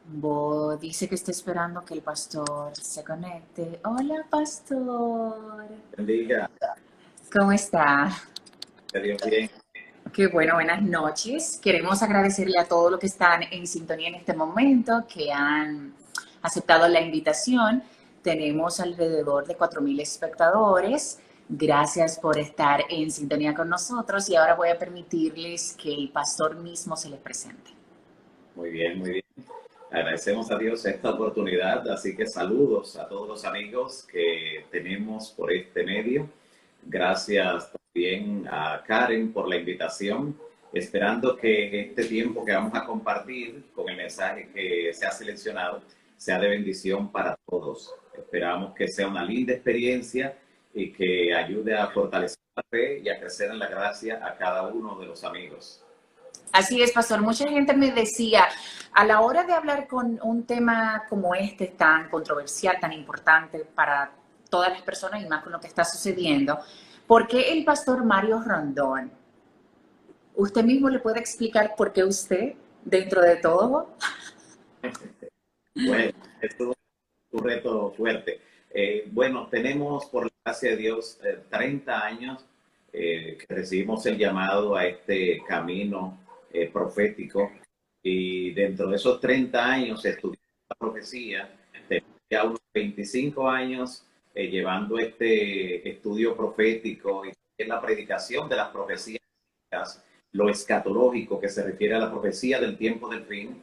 Bo dice que está esperando que el pastor se conecte. Hola, pastor. Bendiga, ¿Cómo está? que Dios bien. Qué bueno, buenas noches. Queremos agradecerle a todos los que están en sintonía en este momento, que han aceptado la invitación. Tenemos alrededor de 4.000 espectadores. Gracias por estar en sintonía con nosotros y ahora voy a permitirles que el pastor mismo se les presente. Muy bien, muy bien. Agradecemos a Dios esta oportunidad, así que saludos a todos los amigos que tenemos por este medio. Gracias también a Karen por la invitación, esperando que este tiempo que vamos a compartir con el mensaje que se ha seleccionado sea de bendición para todos. Esperamos que sea una linda experiencia y que ayude a fortalecer la fe y a crecer en la gracia a cada uno de los amigos. Así es, pastor. Mucha gente me decía, a la hora de hablar con un tema como este, tan controversial, tan importante para todas las personas y más con lo que está sucediendo, ¿por qué el pastor Mario Rondón? ¿Usted mismo le puede explicar por qué usted, dentro de todo? Bueno, es un reto fuerte. Bueno, tenemos por la gracia de Dios 30 años que recibimos el llamado a este camino profético y dentro de esos 30 años estudiando la profecía, tenemos ya unos 25 años llevando este estudio profético y en la predicación de las profecías, lo escatológico que se refiere a la profecía del tiempo del fin,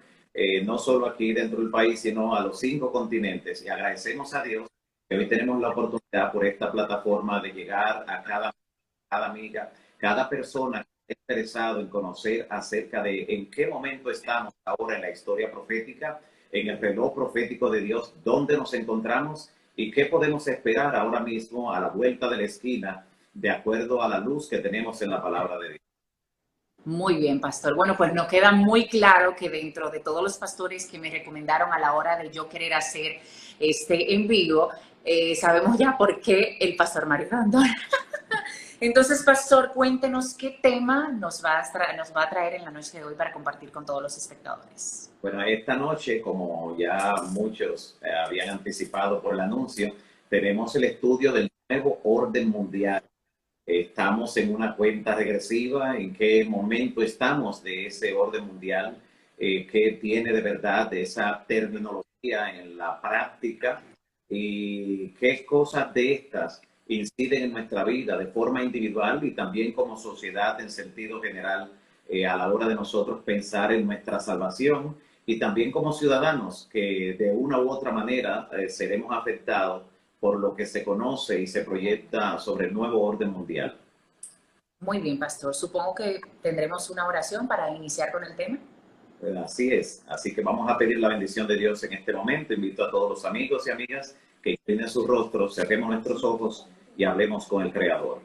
no solo aquí dentro del país, sino a los 5 continentes. Y agradecemos a Dios que hoy tenemos la oportunidad por esta plataforma de llegar a cada amiga, cada persona que esté interesado en conocer acerca de en qué momento estamos ahora en la historia profética, en el reloj profético de Dios, dónde nos encontramos y qué podemos esperar ahora mismo a la vuelta de la esquina, de acuerdo a la luz que tenemos en la palabra de Dios. Muy bien, pastor. Bueno, pues nos queda muy claro que dentro de todos los pastores que me recomendaron a la hora de yo querer hacer este en vivo, sabemos ya por qué el pastor Mario Rondón. Entonces, pastor, cuéntenos qué tema nos va a traer en la noche de hoy para compartir con todos los espectadores. Bueno, esta noche, como ya muchos habían anticipado por el anuncio, tenemos el estudio del nuevo orden mundial. Estamos en una cuenta regresiva, en qué momento estamos de ese orden mundial, qué tiene de verdad esa terminología en la práctica y qué cosas de estas inciden en nuestra vida de forma individual y también como sociedad en sentido general a la hora de nosotros pensar en nuestra salvación y también como ciudadanos que de una u otra manera seremos afectados por lo que se conoce y se proyecta sobre el nuevo orden mundial. Muy bien, pastor. Supongo que tendremos una oración para iniciar con el tema. Pues así es. Así que vamos a pedir la bendición de Dios en este momento. Invito a todos los amigos y amigas que inclinen sus rostros, cerremos nuestros ojos y hablemos con el Creador.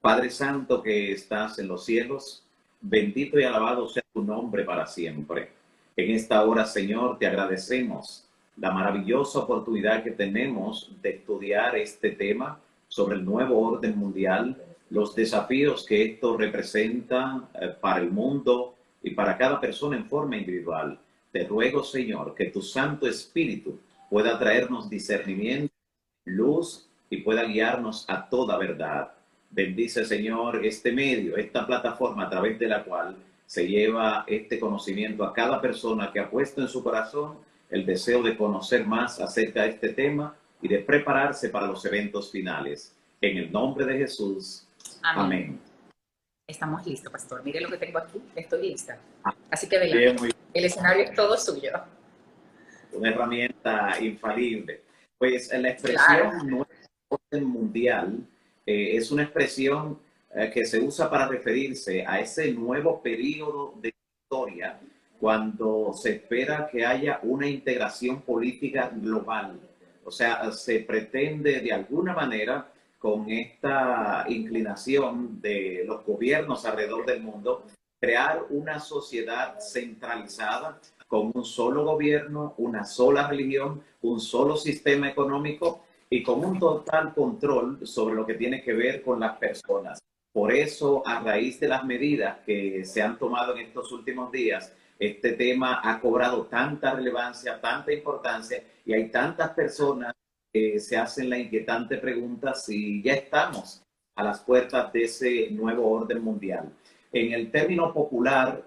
Padre Santo que estás en los cielos, bendito y alabado sea tu nombre para siempre. En esta hora, Señor, te agradecemos la maravillosa oportunidad que tenemos de estudiar este tema sobre el nuevo orden mundial, los desafíos que esto representa para el mundo y para cada persona en forma individual. Te ruego, Señor, que tu Santo Espíritu pueda traernos discernimiento, luz y pueda guiarnos a toda verdad. Bendice, Señor, este medio, esta plataforma a través de la cual se lleva este conocimiento a cada persona que ha puesto en su corazón el deseo de conocer más acerca de este tema y de prepararse para los eventos finales. En el nombre de Jesús. Amén. Amén. Estamos listos, pastor. Mire lo que tengo aquí. Estoy lista. Así que Bien, adelante. muy El escenario es todo suyo. una herramienta infalible. Pues la Claro. expresión nuevo orden mundial es una expresión que se usa para referirse a ese nuevo periodo de historia cuando se espera que haya una integración política global. O sea, se pretende de alguna manera con esta inclinación de los gobiernos alrededor del mundo crear una sociedad centralizada con un solo gobierno, una sola religión, un solo sistema económico y con un total control sobre lo que tiene que ver con las personas. Por eso, a raíz de las medidas que se han tomado en estos últimos días Este tema ha cobrado tanta relevancia, tanta importancia, y hay tantas personas que se hacen la inquietante pregunta si ya estamos a las puertas de ese nuevo orden mundial. En el término popular,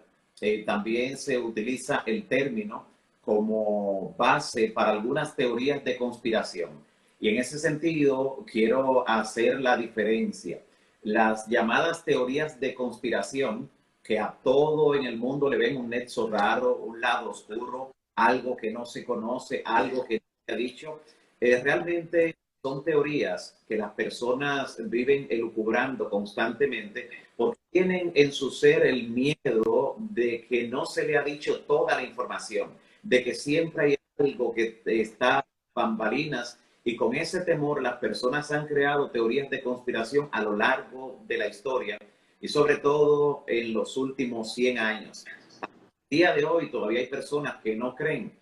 también se utiliza el término como base para algunas teorías de conspiración. Y en ese sentido, quiero hacer la diferencia. Las llamadas teorías de conspiración, que a todo en el mundo le ven un nexo raro, un lado oscuro, algo que no se conoce, algo que no se ha dicho, realmente son teorías que las personas viven elucubrando constantemente porque tienen en su ser el miedo de que no se le ha dicho toda la información, de que siempre hay algo que está bambalinas, y con ese temor las personas han creado teorías de conspiración a lo largo de la historia y sobre todo en los últimos 100 años. A día de hoy todavía hay personas que no creen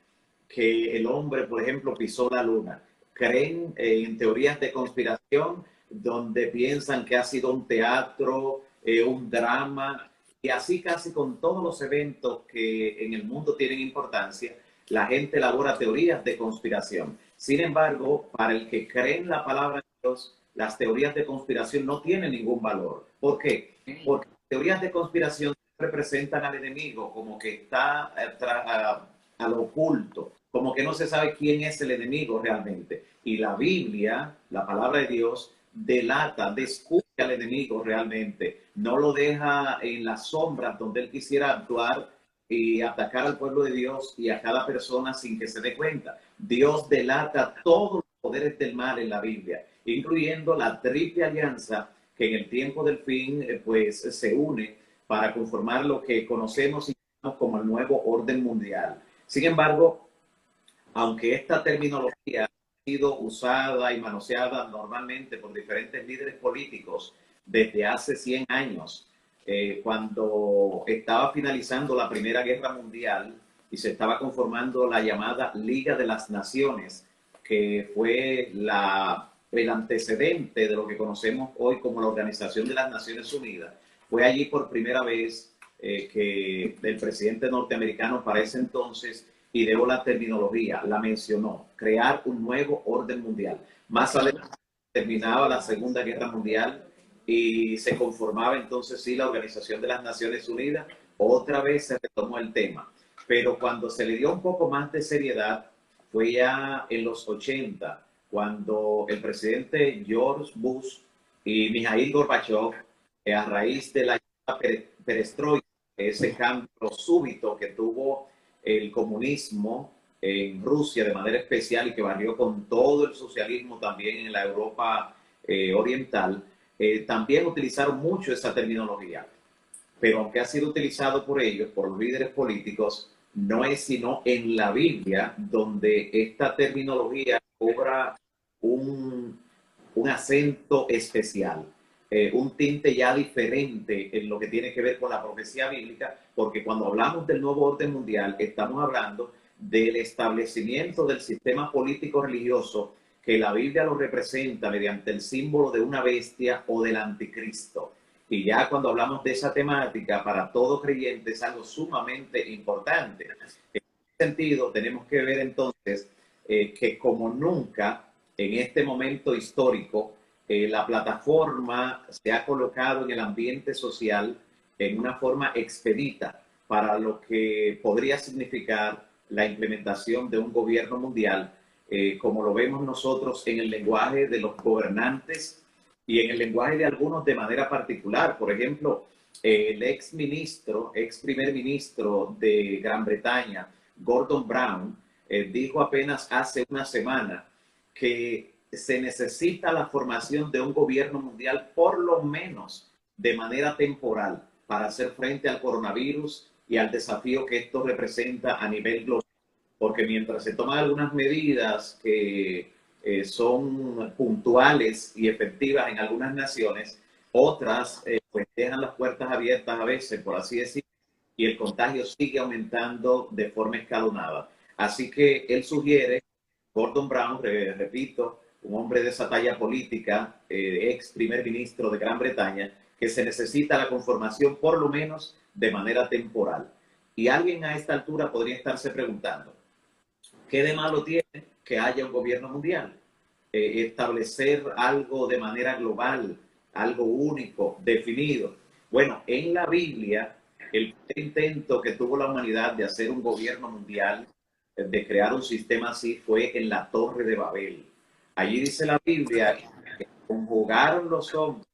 que el hombre, por ejemplo, pisó la luna. Creen en teorías de conspiración donde piensan que ha sido un teatro, un drama, y así casi con todos los eventos que en el mundo tienen importancia, la gente elabora teorías de conspiración. Sin embargo, para el que cree en la palabra de Dios, las teorías de conspiración no tienen ningún valor. ¿Por qué? Porque las teorías de conspiración representan al enemigo como que está a lo oculto, como que no se sabe quién es el enemigo realmente. Y la Biblia, la palabra de Dios, delata, descubre al enemigo realmente, no lo deja en las sombras donde él quisiera actuar y atacar al pueblo de Dios y a cada persona sin que se dé cuenta. Dios delata todos los poderes del mal en la Biblia, incluyendo la triple alianza que en el tiempo del fin pues se une para conformar lo que conocemos y llamamos como el nuevo orden mundial. Sin embargo, aunque esta terminología ha sido usada y manoseada normalmente por diferentes líderes políticos desde hace 100 años, cuando estaba finalizando la Primera Guerra Mundial y se estaba conformando la llamada Liga de las Naciones, que fue el antecedente de lo que conocemos hoy como la Organización de las Naciones Unidas. Fue allí por primera vez que el presidente norteamericano para ese entonces ideó la terminología, la mencionó, crear un nuevo orden mundial. Más adelante terminaba la Segunda Guerra Mundial y se conformaba entonces sí la Organización de las Naciones Unidas, otra vez se retomó el tema. Pero cuando se le dio un poco más de seriedad fue ya en los 80, cuando el presidente George Bush y Mikhail Gorbachev, a raíz de la perestroika, ese cambio súbito que tuvo el comunismo en Rusia de manera especial y que barrió con todo el socialismo también en la Europa oriental, también utilizaron mucho esa terminología. Pero aunque ha sido utilizado por ellos, por los líderes políticos, no es sino en la Biblia donde esta terminología cobra un acento especial, un tinte ya diferente en lo que tiene que ver con la profecía bíblica, porque cuando hablamos del nuevo orden mundial, estamos hablando del establecimiento del sistema político religioso que la Biblia lo representa mediante el símbolo de una bestia o del anticristo. Y ya cuando hablamos de esa temática, para todo creyente es algo sumamente importante. En ese sentido, tenemos que ver entonces que como nunca en este momento histórico, la plataforma se ha colocado en el ambiente social en una forma expedita para lo que podría significar la implementación de un gobierno mundial, como lo vemos nosotros en el lenguaje de los gobernantes y en el lenguaje de algunos de manera particular. Por ejemplo, el ex primer ministro de Gran Bretaña, Gordon Brown, dijo apenas hace una semana que se necesita la formación de un gobierno mundial por lo menos de manera temporal para hacer frente al coronavirus y al desafío que esto representa a nivel global. Porque mientras se toman algunas medidas que son puntuales y efectivas en algunas naciones, otras pues dejan las puertas abiertas a veces, por así decirlo, y el contagio sigue aumentando de forma escalonada. Así que él sugiere, Gordon Brown, repito, un hombre de esa talla política, ex primer ministro de Gran Bretaña, que se necesita la conformación por lo menos de manera temporal. Y alguien a esta altura podría estarse preguntando, ¿qué de malo tiene que haya un gobierno mundial? Establecer algo de manera global, algo único, definido. Bueno, en la Biblia, el intento que tuvo la humanidad de hacer un gobierno mundial, de crear un sistema así, fue en la Torre de Babel. Allí dice la Biblia que conjugaron los hombres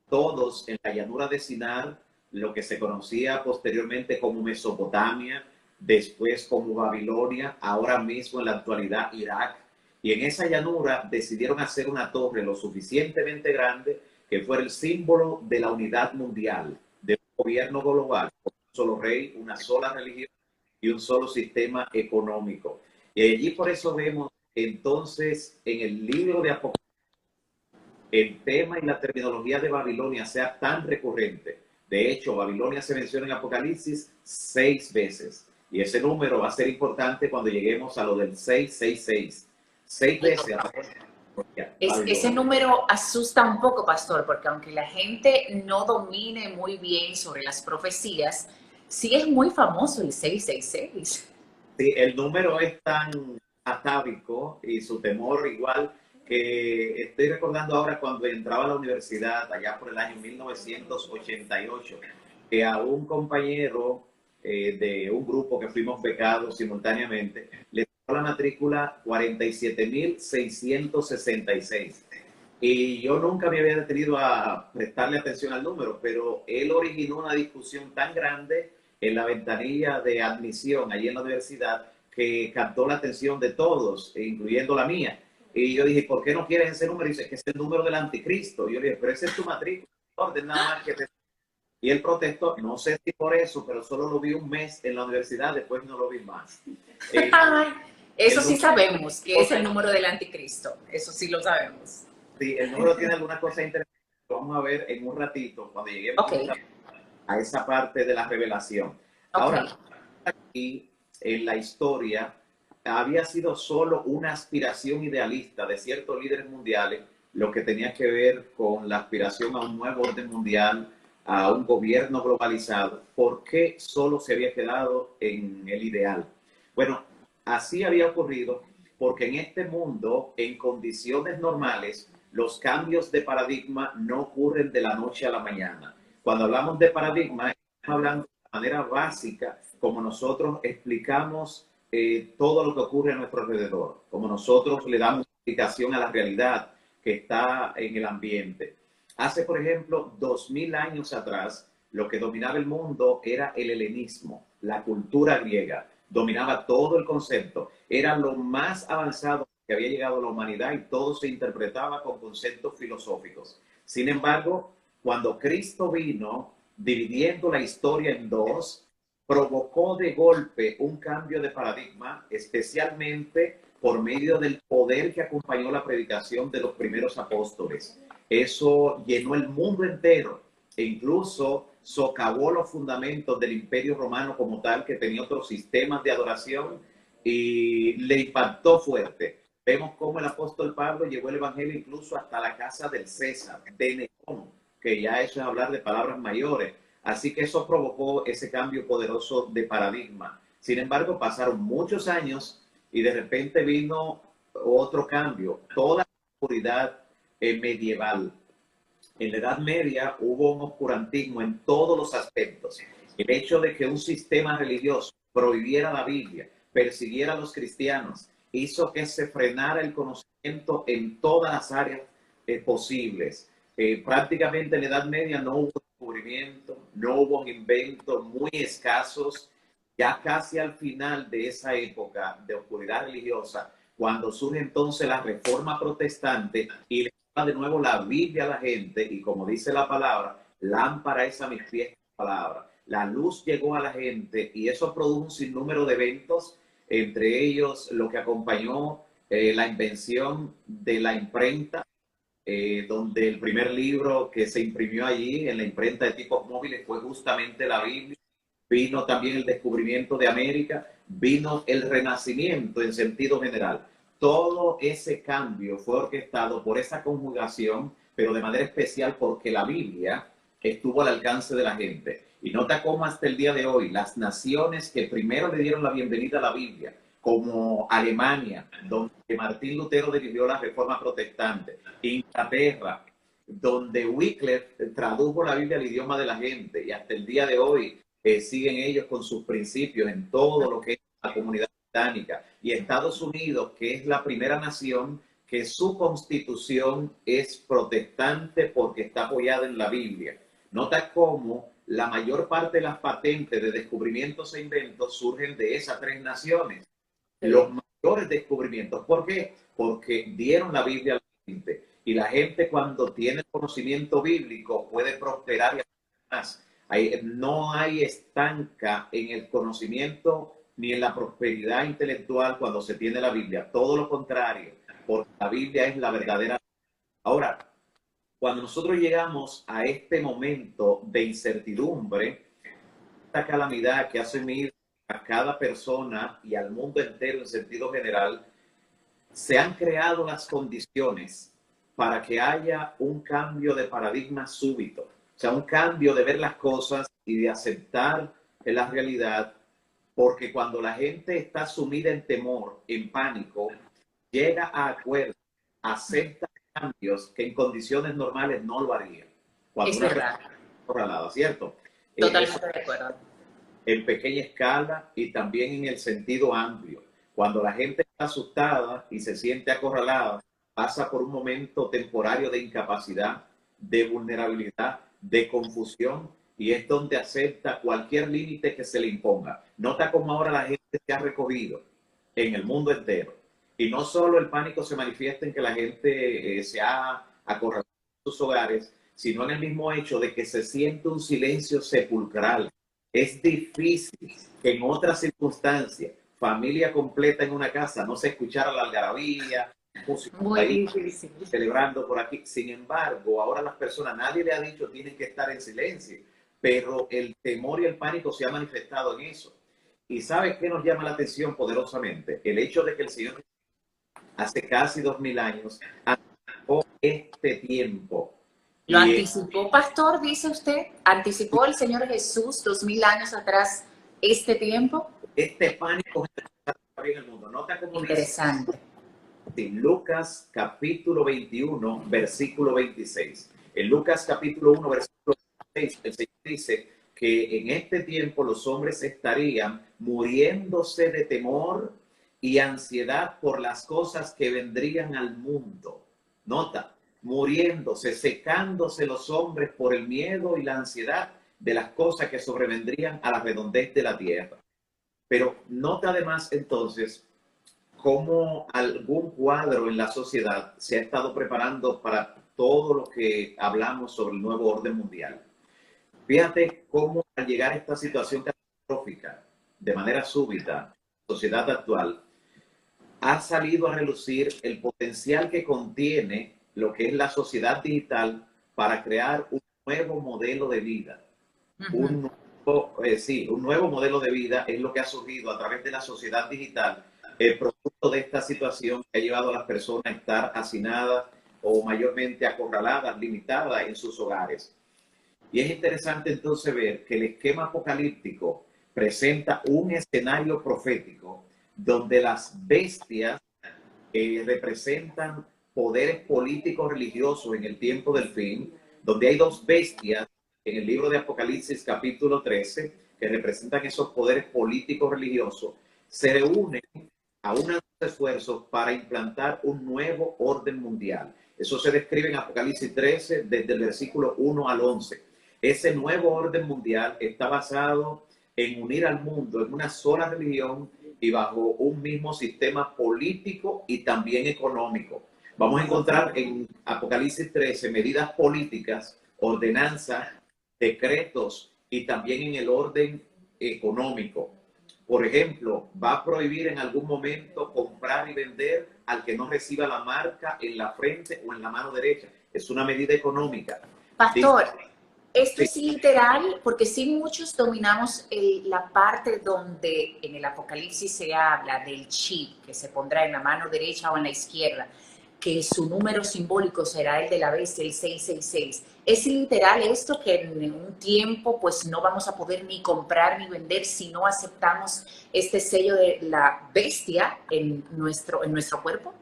todos en la llanura de Sinar, lo que se conocía posteriormente como Mesopotamia, después como Babilonia, ahora mismo en la actualidad Irak. Y en esa llanura decidieron hacer una torre lo suficientemente grande que fuera el símbolo de la unidad mundial, de un gobierno global, un solo rey, una sola religión y un solo sistema económico. Y allí por eso vemos entonces en el libro de Apocalipsis el tema y la terminología de Babilonia sea tan recurrente. De hecho, Babilonia se menciona en Apocalipsis 6 veces. Y ese número va a ser importante cuando lleguemos a lo del 666. 6 veces. Ese número asusta un poco, pastor, porque aunque la gente no domine muy bien sobre las profecías, sí es muy famoso el 666. Sí, el número es tan atávico y su temor igual que estoy recordando ahora cuando entraba a la universidad, allá por el año 1988, que a un compañero de un grupo que fuimos becados simultáneamente, le dio la matrícula 47.666. Y yo nunca me había detenido a prestarle atención al número, pero él originó una discusión tan grande en la ventanilla de admisión allí en la universidad que captó la atención de todos, incluyendo la mía. Y yo dije, ¿por qué no quieres ese número? Y dice que es el número del anticristo. Y yo le dije, pero ese es tu matrícula, orden nada más que te... Y él protestó, no sé si por eso, pero solo lo vi un mes en la universidad, después no lo vi más. Eso sí sabemos, que es el número del anticristo. Eso sí lo sabemos. Sí, el número tiene alguna cosa interesante. Vamos a ver en un ratito, cuando lleguemos a esa parte de la revelación. Ahora, aquí en la historia había sido solo una aspiración idealista de ciertos líderes mundiales, lo que tenía que ver con la aspiración a un nuevo orden mundial, a un gobierno globalizado. ¿Por qué solo se había quedado en el ideal? Bueno, así había ocurrido porque en este mundo, en condiciones normales, los cambios de paradigma no ocurren de la noche a la mañana. Cuando hablamos de paradigma, estamos hablando de manera básica, como nosotros explicamos todo lo que ocurre a nuestro alrededor, como nosotros le damos explicación a la realidad que está en el ambiente. Hace, por ejemplo, 2000 años atrás, lo que dominaba el mundo era el helenismo, la cultura griega, dominaba todo el concepto, era lo más avanzado que había llegado a la humanidad y todo se interpretaba con conceptos filosóficos. Sin embargo, cuando Cristo vino, dividiendo la historia en dos, provocó de golpe un cambio de paradigma, especialmente por medio del poder que acompañó la predicación de los primeros apóstoles. Eso llenó el mundo entero e incluso socavó los fundamentos del Imperio Romano como tal, que tenía otros sistemas de adoración y le impactó fuerte. Vemos cómo el apóstol Pablo llevó el evangelio incluso hasta la casa del César, de Nerón, que ya eso es hablar de palabras mayores. Así que eso provocó ese cambio poderoso de paradigma. Sin embargo, pasaron muchos años y de repente vino otro cambio. Toda la oscuridad medieval. En la Edad Media hubo un oscurantismo en todos los aspectos. El hecho de que un sistema religioso prohibiera la Biblia, persiguiera a los cristianos, hizo que se frenara el conocimiento en todas las áreas posibles. Prácticamente en la Edad Media no hubo descubrimiento, no hubo inventos muy escasos. Ya casi al final de esa época de oscuridad religiosa, cuando surge entonces la Reforma Protestante y le da de nuevo la Biblia a la gente, y como dice la palabra, lámpara es a mis pies la palabra. La luz llegó a la gente y eso produjo un sinnúmero de eventos, entre ellos lo que acompañó la invención de la imprenta, donde el primer libro que se imprimió allí en la imprenta de tipos móviles fue justamente la Biblia. Vino también el descubrimiento de América, vino el renacimiento en sentido general. Todo ese cambio fue orquestado por esa conjugación, pero de manera especial porque la Biblia estuvo al alcance de la gente. Y nota cómo hasta el día de hoy las naciones que primero le dieron la bienvenida a la Biblia, como Alemania, donde Martín Lutero dirigió la Reforma Protestante, Inglaterra, donde Wycliffe tradujo la Biblia al idioma de la gente, y hasta el día de hoy siguen ellos con sus principios en todo lo que es la comunidad británica, y Estados Unidos, que es la primera nación que su constitución es protestante porque está apoyada en la Biblia. Nota cómo la mayor parte de las patentes de descubrimientos e inventos surgen de esas tres naciones. Los mayores descubrimientos. ¿Por qué? Porque dieron la Biblia a la gente. Y la gente, cuando tiene conocimiento bíblico, puede prosperar y hacer más. No hay estanca en el conocimiento ni en la prosperidad intelectual cuando se tiene la Biblia. Todo lo contrario, porque la Biblia es la verdadera. Ahora, cuando nosotros llegamos a este momento de incertidumbre, esta calamidad que ha sumido a cada persona y al mundo entero en sentido general, se han creado las condiciones para que haya un cambio de paradigma súbito, o sea, un cambio de ver las cosas y de aceptar la realidad, porque cuando la gente está sumida en temor, en pánico, llega a acuerdos, acepta cambios que en condiciones normales no lo haría. Cuando Es una verdad. persona está acorralada, ¿cierto? Totalmente de acuerdo. En pequeña escala y también en el sentido amplio. Cuando la gente está asustada y se siente acorralada, pasa por un momento temporario de incapacidad, de vulnerabilidad, de confusión, y es donde acepta cualquier límite que se le imponga. Nota cómo ahora la gente se ha recogido en el mundo entero. Y no solo el pánico se manifiesta en que la gente se ha acorralado en sus hogares, sino en el mismo hecho de que se siente un silencio sepulcral. Es difícil que en otras circunstancias, familia completa en una casa, no se escuchara la algarabía, música Muy ahí, difícil. celebrando por aquí. Sin embargo, ahora las personas, nadie le ha dicho tienen que estar en silencio, pero el temor y el pánico se ha manifestado en eso. ¿Y sabes qué nos llama la atención poderosamente? El hecho de que el Señor hace casi 2000 años anticipó este tiempo. ¿Lo anticipó, pastor, dice usted? ¿Anticipó el Señor Jesús 2000 años atrás este tiempo? Este pánico en el mundo. Nota cómo Interesante. dice en Lucas capítulo 21, versículo 26. En Lucas capítulo 1, versículo 26, el Señor dice que en este tiempo los hombres estarían muriéndose de temor y ansiedad por las cosas que vendrían al mundo. Nota, muriéndose, secándose los hombres por el miedo y la ansiedad de las cosas que sobrevendrían a la redondez de la tierra. Pero nota además entonces cómo algún cuadro en la sociedad se ha estado preparando para todo lo que hablamos sobre el nuevo orden mundial. Fíjate cómo al llegar a esta situación catastrófica de manera súbita, la sociedad actual ha salido a relucir el potencial que contiene lo que es la sociedad digital para crear un nuevo modelo de vida. Un nuevo modelo de vida es lo que ha surgido a través de la sociedad digital, el producto de esta situación que ha llevado a las personas a estar hacinadas o mayormente acorraladas, limitadas en sus hogares. Y es interesante entonces ver que el esquema apocalíptico presenta un escenario profético donde las bestias representan poderes políticos religiosos en el tiempo del fin, donde hay dos bestias en el libro de Apocalipsis capítulo 13 que representan esos poderes políticos religiosos, se reúnen a unos esfuerzos para implantar un nuevo orden mundial. Eso se describe en Apocalipsis 13 desde el versículo 1 al 11. Ese nuevo orden mundial está basado en unir al mundo en una sola religión y bajo un mismo sistema político y también económico. Vamos a encontrar en Apocalipsis 13 medidas políticas, ordenanzas, decretos y también en el orden económico. Por ejemplo, va a prohibir en algún momento comprar y vender al que no reciba la marca en la frente o en la mano derecha. Es una medida económica. Pastor, esto Sí. es literal, porque sí muchos dominamos la parte donde en el Apocalipsis se habla del chip que se pondrá en la mano derecha o en la izquierda. que su número simbólico será el de la bestia, el 666. ¿Es literal esto que en un tiempo pues no vamos a poder ni comprar ni vender si no aceptamos este sello de la bestia en nuestro cuerpo?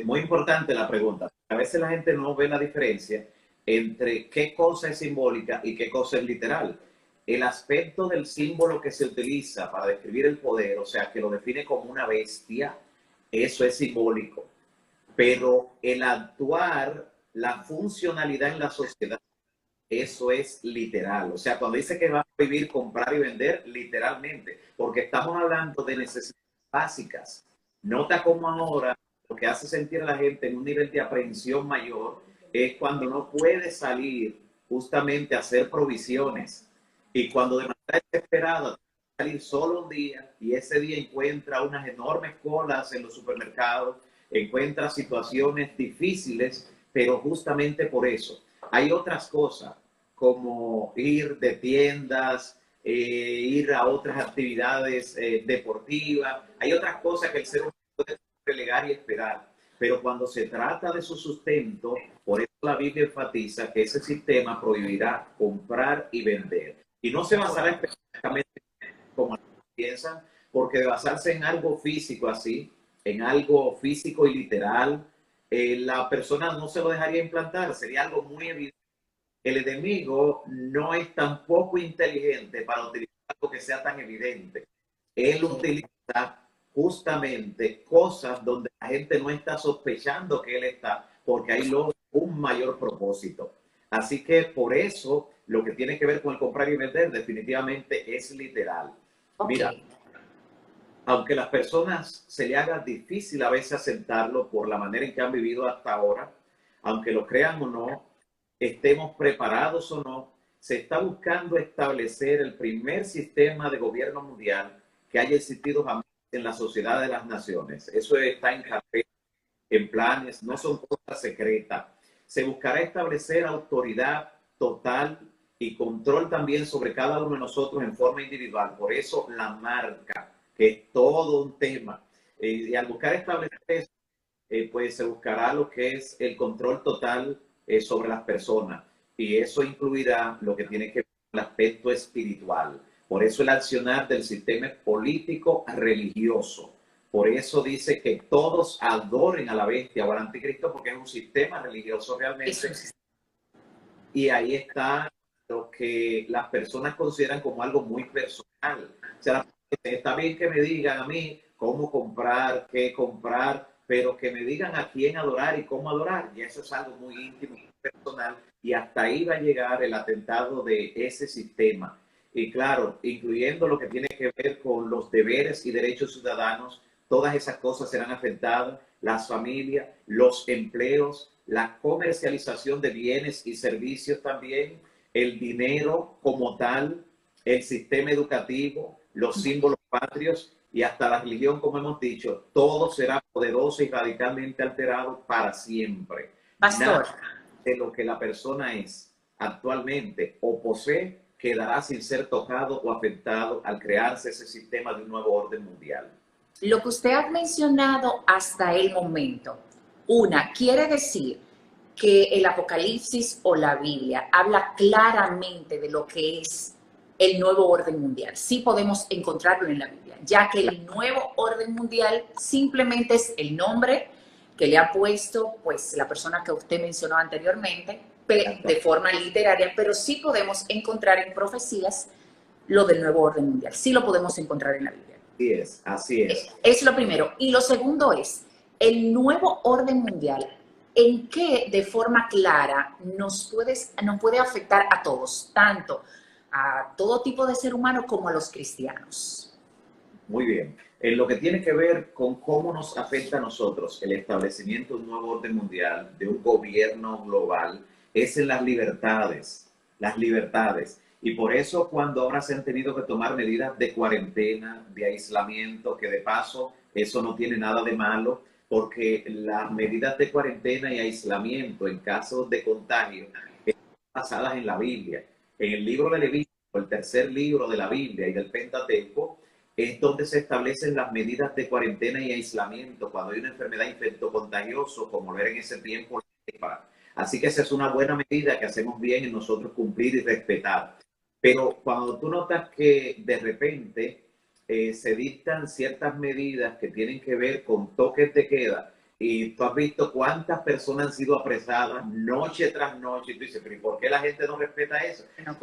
Muy importante la pregunta. A veces la gente no ve la diferencia entre qué cosa es simbólica y qué cosa es literal. El aspecto del símbolo que se utiliza para describir el poder, o sea, que lo define como una bestia, eso es simbólico. Pero el actuar, la funcionalidad en la sociedad, eso es literal. O sea, cuando dice que va a vivir, comprar y vender, literalmente, porque estamos hablando de necesidades básicas. Nota cómo ahora lo que hace sentir a la gente en un nivel de aprehensión mayor es cuando no puede salir justamente a hacer provisiones y cuando de manera desesperada salir solo un día y ese día encuentra unas enormes colas en los supermercados, encuentra situaciones difíciles, pero justamente por eso. Hay otras cosas como ir de tiendas, ir a otras actividades deportivas. Hay otras cosas que el ser humano puede relegar y esperar. Pero cuando se trata de su sustento, por eso la Biblia enfatiza que ese sistema prohibirá comprar y vender. Y no se basará específicamente como piensan, porque de basarse en algo físico así, en algo físico y literal, la persona no se lo dejaría implantar, sería algo muy evidente. El enemigo no es tan poco inteligente para utilizar algo que sea tan evidente. Él utiliza justamente cosas donde la gente no está sospechando que él está, porque hay un mayor propósito. Así que por eso lo que tiene que ver con el comprar y vender definitivamente es literal. Okay. Mira, aunque las personas se le haga difícil a veces aceptarlo por la manera en que han vivido hasta ahora, aunque lo crean o no, estemos preparados o no, se está buscando establecer el primer sistema de gobierno mundial que haya existido jamás en la sociedad de las naciones. Eso está en carpeta, en planes, no son cosas secretas. Se buscará establecer autoridad total y control también sobre cada uno de nosotros en forma individual. Por eso la marca, que es todo un tema. Y al buscar establecer eso, pues se buscará lo que es el control total sobre las personas. Y eso incluirá lo que tiene que ver con el aspecto espiritual. Por eso el accionar del sistema político religioso. Por eso dice que todos adoren a la bestia o al anticristo, porque es un sistema religioso realmente. Y ahí está lo que las personas consideran como algo muy personal. O sea, está bien que me digan a mí cómo comprar, qué comprar, pero que me digan a quién adorar y cómo adorar. Y eso es algo muy íntimo, muy personal. Y hasta ahí va a llegar el atentado de ese sistema. Y claro, incluyendo lo que tiene que ver con los deberes y derechos ciudadanos, todas esas cosas serán afectadas, las familias, los empleos, la comercialización de bienes y servicios también, el dinero como tal, el sistema educativo, los símbolos patrios y hasta la religión, como hemos dicho, todo será poderoso y radicalmente alterado para siempre. Pastor. Nada de lo que la persona es actualmente o posee quedará sin ser tocado o afectado al crearse ese sistema de un nuevo orden mundial. Lo que usted ha mencionado hasta el momento, quiere decir que el Apocalipsis o la Biblia habla claramente de lo que es el nuevo orden mundial. Sí podemos encontrarlo en la Biblia, ya que el nuevo orden mundial simplemente es el nombre que le ha puesto pues la persona que usted mencionó anteriormente de forma literaria, pero sí podemos encontrar en profecías lo del nuevo orden mundial. Sí lo podemos encontrar en la Biblia. Así es, así es. Es lo primero. Y lo segundo es, el nuevo orden mundial, ¿en qué de forma clara nos puede afectar a todos, tanto a todo tipo de ser humano como a los cristianos? Muy bien. En lo que tiene que ver con cómo nos afecta a nosotros el establecimiento de un nuevo orden mundial, de un gobierno global, es en las libertades. Las libertades. Y por eso cuando ahora se han tenido que tomar medidas de cuarentena, de aislamiento, que de paso eso no tiene nada de malo, porque las medidas de cuarentena y aislamiento en casos de contagio están basadas en la Biblia. En el libro de Levítico, el tercer libro de la Biblia y del Pentateuco, es donde se establecen las medidas de cuarentena y aislamiento cuando hay una enfermedad infectocontagiosa, como lo era en ese tiempo la cepa. Así que esa es una buena medida que hacemos bien en nosotros cumplir y respetar. Pero cuando tú notas que de repente se dictan ciertas medidas que tienen que ver con toques de queda, y tú has visto cuántas personas han sido apresadas noche tras noche, y tú dices, pero ¿y por qué la gente no respeta eso? No,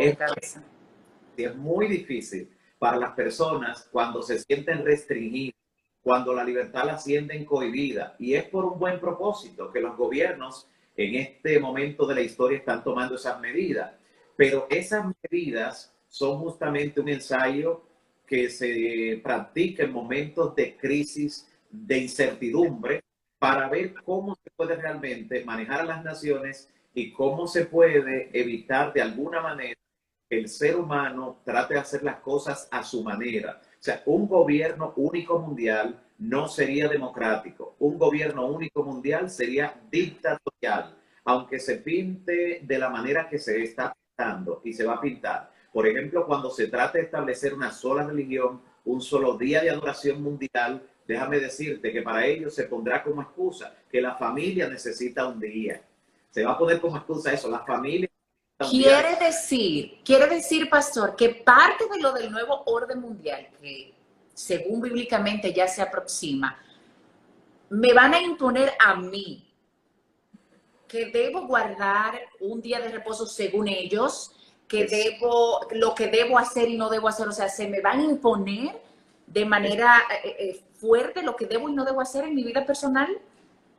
Es muy difícil para las personas cuando se sienten restringidas, cuando la libertad la sienten cohibida, y es por un buen propósito que los gobiernos en este momento de la historia están tomando esas medidas. Pero esas medidas son justamente un ensayo que se practica en momentos de crisis, de incertidumbre, para ver cómo se puede realmente manejar a las naciones y cómo se puede evitar de alguna manera que el ser humano trate de hacer las cosas a su manera. O sea, un gobierno único mundial no sería democrático. Un gobierno único mundial sería dictatorial, aunque se pinte de la manera que se está pintando y se va a pintar. Por ejemplo, cuando se trata de establecer una sola religión, un solo día de adoración mundial, déjame decirte que para ellos se pondrá como excusa que la familia necesita un día. Se va a poner como excusa eso, la familia quiere decir, pastor, que parte de lo del nuevo orden mundial, que según bíblicamente ya se aproxima, me van a imponer a mí que debo guardar un día de reposo según ellos, que debo, lo que debo hacer y no debo hacer, o sea, se me van a imponer de manera fuerte lo que debo y no debo hacer en mi vida personal.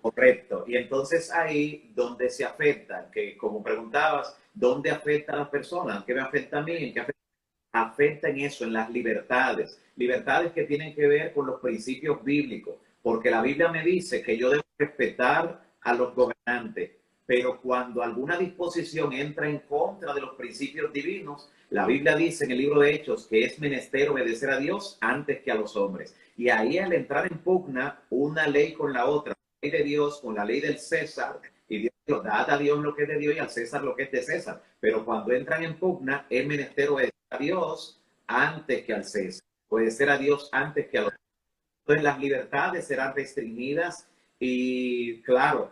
Correcto. Y entonces ahí donde se afecta, que como preguntabas, ¿dónde afecta a las personas? ¿Qué me afecta a mí? ¿En qué afecta? Afecta en eso, en las libertades. Libertades que tienen que ver con los principios bíblicos. Porque la Biblia me dice que yo debo respetar a los gobernantes. Pero cuando alguna disposición entra en contra de los principios divinos, la Biblia dice en el libro de Hechos que es menester obedecer a Dios antes que a los hombres. Y ahí al entrar en pugna una ley con la otra, ley de Dios con la ley del César, y Dios dijo, dad a Dios lo que es de Dios y al César lo que es de César. Pero cuando entran en pugna, es menester obedecer a Dios antes que al César, obedecer a Dios antes que a los. Entonces las libertades serán restringidas y claro,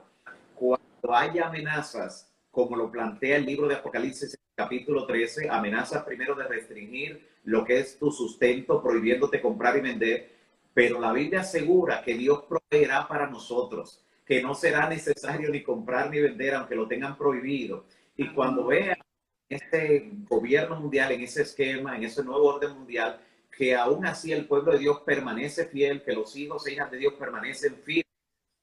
cuando haya amenazas, como lo plantea el libro de Apocalipsis capítulo 13, amenazas primero de restringir lo que es tu sustento, prohibiéndote comprar y vender, pero la Biblia asegura que Dios proveerá para nosotros, que no será necesario ni comprar ni vender, aunque lo tengan prohibido. Y cuando vean este gobierno mundial, en ese esquema, en ese nuevo orden mundial, que aún así el pueblo de Dios permanece fiel, que los hijos e hijas de Dios permanecen fieles,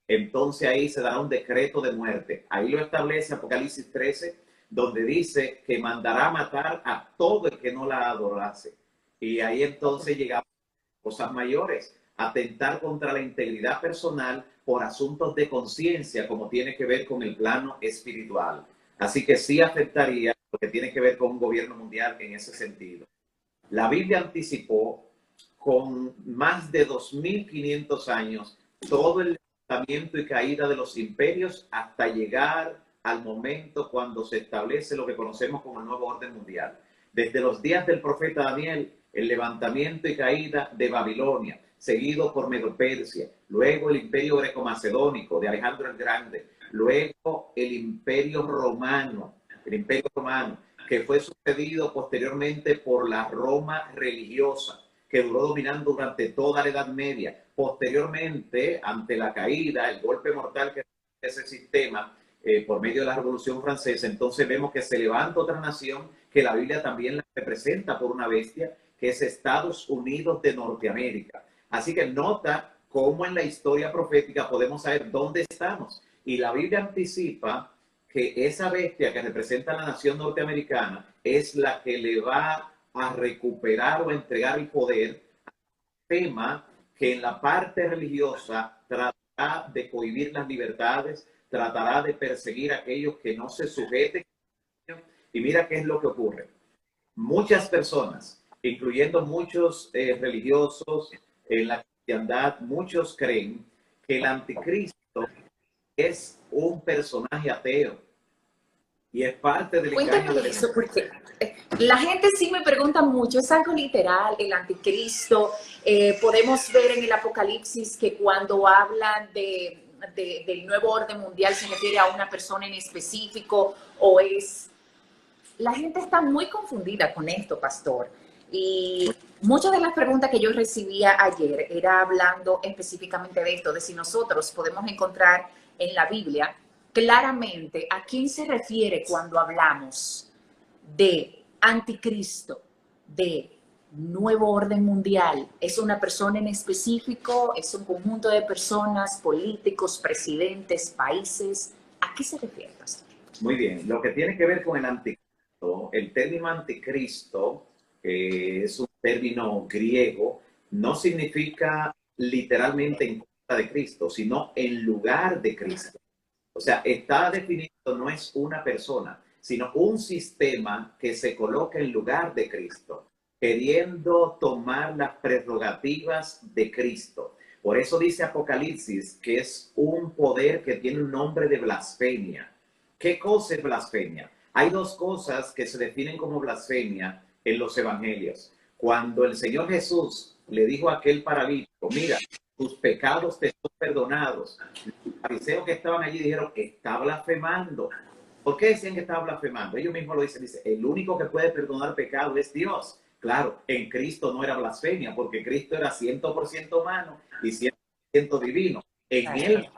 entonces ahí se dará un decreto de muerte. Ahí lo establece Apocalipsis 13, donde dice que mandará a matar a todo el que no la adorase. Y ahí entonces llegamos a cosas mayores, atentar contra la integridad personal por asuntos de conciencia, como tiene que ver con el plano espiritual. Así que sí afectaría lo que tiene que ver con un gobierno mundial en ese sentido. La Biblia anticipó con más de 2500 años todo el levantamiento y caída de los imperios hasta llegar al momento cuando se establece lo que conocemos como el nuevo orden mundial. Desde los días del profeta Daniel, el levantamiento y caída de Babilonia, seguido por Medo-Persia, luego el imperio greco-macedónico de Alejandro el Grande, luego el imperio romano, que fue sucedido posteriormente por la Roma religiosa, que duró dominando durante toda la Edad Media. Posteriormente, ante la caída, el golpe mortal que ese sistema por medio de la Revolución Francesa, entonces vemos que se levanta otra nación que la Biblia también la representa por una bestia, que es Estados Unidos de Norteamérica. Así que nota cómo en la historia profética podemos saber dónde estamos. Y la Biblia anticipa que esa bestia que representa a la nación norteamericana es la que le va a recuperar o entregar el poder, tema que en la parte religiosa tratará de cohibir las libertades, tratará de perseguir a aquellos que no se sujeten. Y mira qué es lo que ocurre. Muchas personas, incluyendo muchos religiosos en la cristiandad, muchos creen que el anticristo es un personaje ateo y es parte del Cuéntame engaño de eso, porque La gente sí me pregunta mucho, ¿es algo literal el anticristo? Podemos ver en el Apocalipsis que cuando hablan del nuevo orden mundial se refiere a una persona en específico o es... La gente está muy confundida con esto, pastor. Y muchas de las preguntas que yo recibía ayer era hablando específicamente de esto, de si nosotros podemos encontrar en la Biblia claramente a quién se refiere cuando hablamos de anticristo, de nuevo orden mundial. ¿Es una persona en específico? ¿Es un conjunto de personas, políticos, presidentes, países? ¿A qué se refiere, pastor? Muy bien, lo que tiene que ver con el anticristo, el término anticristo, que es un término griego, no significa literalmente en contra de Cristo, sino en lugar de Cristo. O sea, está definido, no es una persona, sino un sistema que se coloca en lugar de Cristo, queriendo tomar las prerrogativas de Cristo. Por eso dice Apocalipsis que es un poder que tiene un nombre de blasfemia. ¿Qué cosa es blasfemia? Hay dos cosas que se definen como blasfemia en los evangelios. Cuando el Señor Jesús le dijo a aquel paralítico, mira, tus pecados te son perdonados. Los fariseos que estaban allí dijeron, está blasfemando. ¿Por qué decían que estaba blasfemando? Ellos mismos lo dicen, dice, el único que puede perdonar pecado es Dios. Claro, en Cristo no era blasfemia, porque Cristo era 100% humano y 100% divino. En él.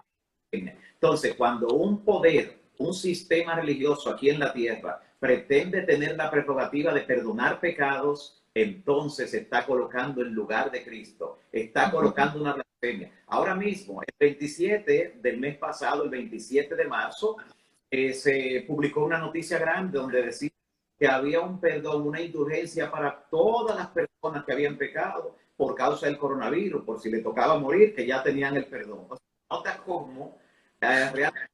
Entonces, cuando un poder, un sistema religioso aquí en la tierra pretende tener la prerrogativa de perdonar pecados, entonces se está colocando en lugar de Cristo, está colocando una blasfemia. Ahora mismo, el 27 del mes pasado, el 27 de marzo, se publicó una noticia grande donde decía que había un perdón, una indulgencia para todas las personas que habían pecado por causa del coronavirus, por si le tocaba morir, que ya tenían el perdón. O sea, nota cómo realmente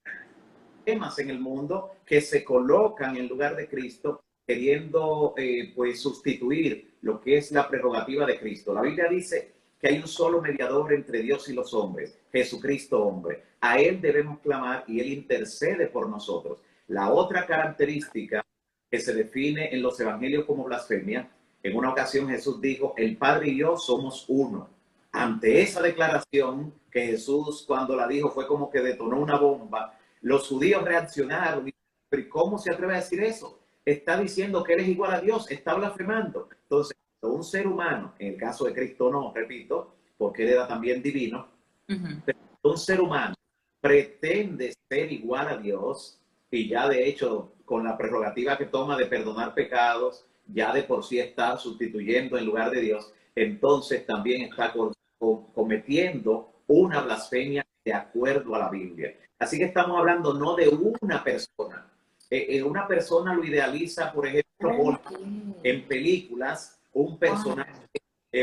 temas en el mundo que se colocan en lugar de Cristo, queriendo pues sustituir lo que es la prerrogativa de Cristo. La Biblia dice que hay un solo mediador entre Dios y los hombres, Jesucristo hombre. A Él debemos clamar y Él intercede por nosotros. La otra característica que se define en los evangelios como blasfemia, en una ocasión Jesús dijo, el Padre y yo somos uno. Ante esa declaración que Jesús cuando la dijo fue como que detonó una bomba, los judíos reaccionaron. ¿Pero cómo se atreve a decir eso? Está diciendo que Él es igual a Dios, está blasfemando. Entonces, un ser humano, en el caso de Cristo no, repito, porque Él era también divino, pero un ser humano pretende ser igual a Dios y ya de hecho con la prerrogativa que toma de perdonar pecados, ya de por sí está sustituyendo en lugar de Dios, entonces también está cometiendo una blasfemia de acuerdo a la Biblia. Así que estamos hablando no de una persona. Una persona lo idealiza, por ejemplo, en películas, un personaje,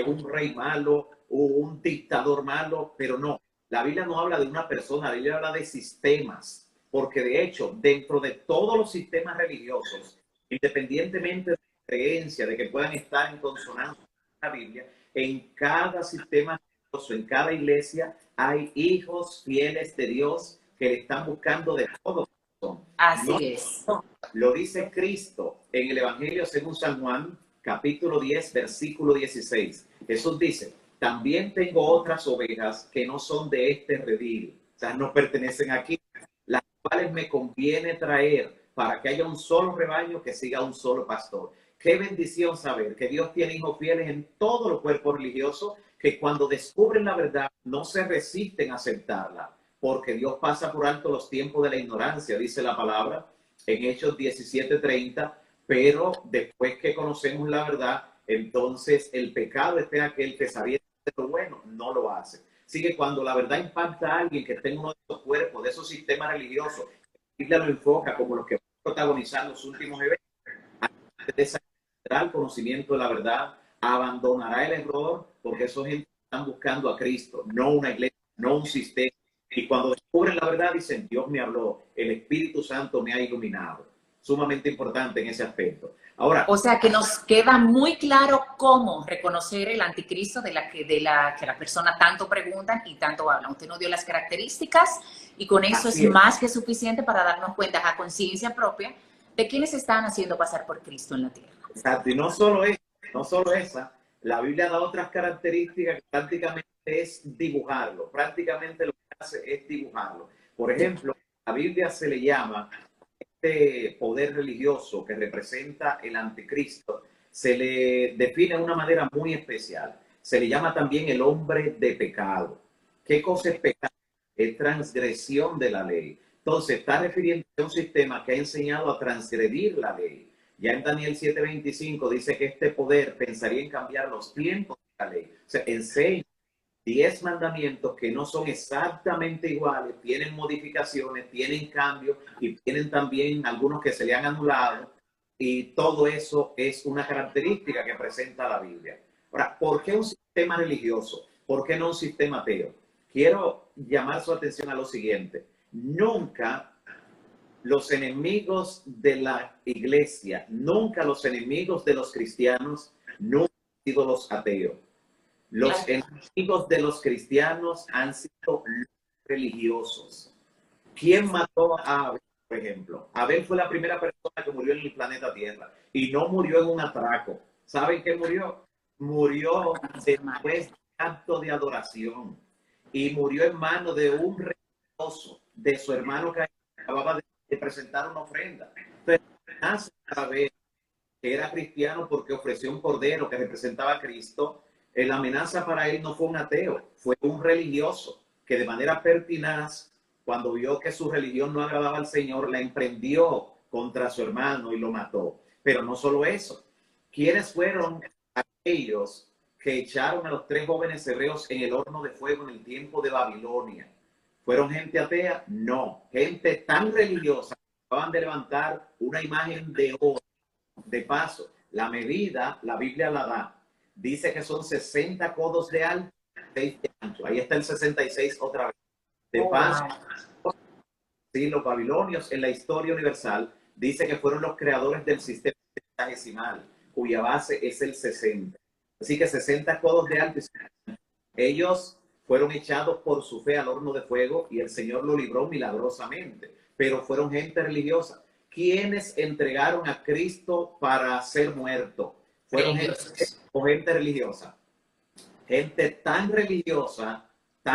un rey malo, un dictador malo, pero no. La Biblia no habla de una persona, la Biblia habla de sistemas, porque de hecho, dentro de todos los sistemas religiosos, independientemente de la creencia, de que puedan estar en consonancia con la Biblia, en cada sistema religioso, en cada iglesia, hay hijos fieles de Dios que le están buscando de todo. Así es. Lo dice Cristo en el Evangelio según San Juan, capítulo 10, versículo 16. Jesús dice, también tengo otras ovejas que no son de este redil, o sea, no pertenecen aquí, las cuales me conviene traer para que haya un solo rebaño que siga un solo pastor. Qué bendición saber que Dios tiene hijos fieles en todos los cuerpos religiosos que cuando descubren la verdad no se resisten a aceptarla, porque Dios pasa por alto los tiempos de la ignorancia, dice la palabra en Hechos 17:30, pero después que conocemos la verdad, entonces el pecado es de aquel que sabiendo lo bueno, no lo hace. Así que cuando la verdad impacta a alguien que esté en uno de esos cuerpos, de esos sistemas religiosos, la Biblia lo enfoca como los que van a protagonizar los últimos eventos, tendrá el conocimiento de la verdad, abandonará el error, porque esos gente están buscando a Cristo, no una iglesia, no un sistema. Y cuando descubren la verdad dicen, Dios me habló, el Espíritu Santo me ha iluminado. Sumamente importante en ese aspecto. Ahora, o sea que nos queda muy claro cómo reconocer el anticristo de la que las personas tanto preguntan y tanto hablan. Usted nos dio las características y con eso es más que suficiente para darnos cuenta a conciencia propia de quiénes están haciendo pasar por Cristo en la tierra. Exacto, y no solo eso, no solo esa, la Biblia da otras características que prácticamente es dibujarlo, prácticamente lo que hace es dibujarlo. Por ejemplo, la Biblia se le llama este poder religioso que representa el anticristo, se le define de una manera muy especial. Se le llama también el hombre de pecado. ¿Qué cosa es pecado? Es transgresión de la ley. Entonces, está refiriendo a un sistema que ha enseñado a transgredir la ley. Ya en Daniel 7:25 dice que este poder pensaría en cambiar los tiempos de la ley. O sea, enseña 10 mandamientos que no son exactamente iguales, tienen modificaciones, tienen cambios y tienen también algunos que se le han anulado. Y todo eso es una característica que presenta la Biblia. Ahora, ¿por qué un sistema religioso? ¿Por qué no un sistema ateo? Quiero llamar su atención a lo siguiente. Nunca los enemigos de la iglesia, nunca los enemigos de los cristianos, nunca han sido los ateos. Los enemigos de los cristianos han sido los religiosos. ¿Quién mató a Abel, por ejemplo? Abel fue la primera persona que murió en el planeta Tierra y no murió en un atraco. ¿Saben qué murió? Murió después de un acto de adoración y murió en manos de un religioso, de su hermano que acababa de presentar una ofrenda. Entonces, nace Abel, que era cristiano porque ofreció un cordero que representaba a Cristo. La amenaza para él no fue un ateo, fue un religioso que de manera pertinaz, cuando vio que su religión no agradaba al Señor, la emprendió contra su hermano y lo mató. Pero no solo eso. ¿Quiénes fueron aquellos que echaron a los 3 jóvenes hebreos en el horno de fuego en el tiempo de Babilonia? ¿Fueron gente atea? No. Gente tan religiosa que acaban de levantar una imagen de oro. De paso, la medida, la Biblia la da. Dice que son 60 codos de alto, 6 de ancho. Ahí está el 66 otra vez. De paso, sí, los babilonios en la historia universal dice que fueron los creadores del sistema hexadecimal, cuya base es el 60. Así que 60 codos de alto. Ellos fueron echados por su fe al horno de fuego y el Señor lo libró milagrosamente. Pero fueron gente religiosa. ¿Quiénes entregaron a Cristo para ser muerto? Fueron gente religiosa. Gente tan religiosa, que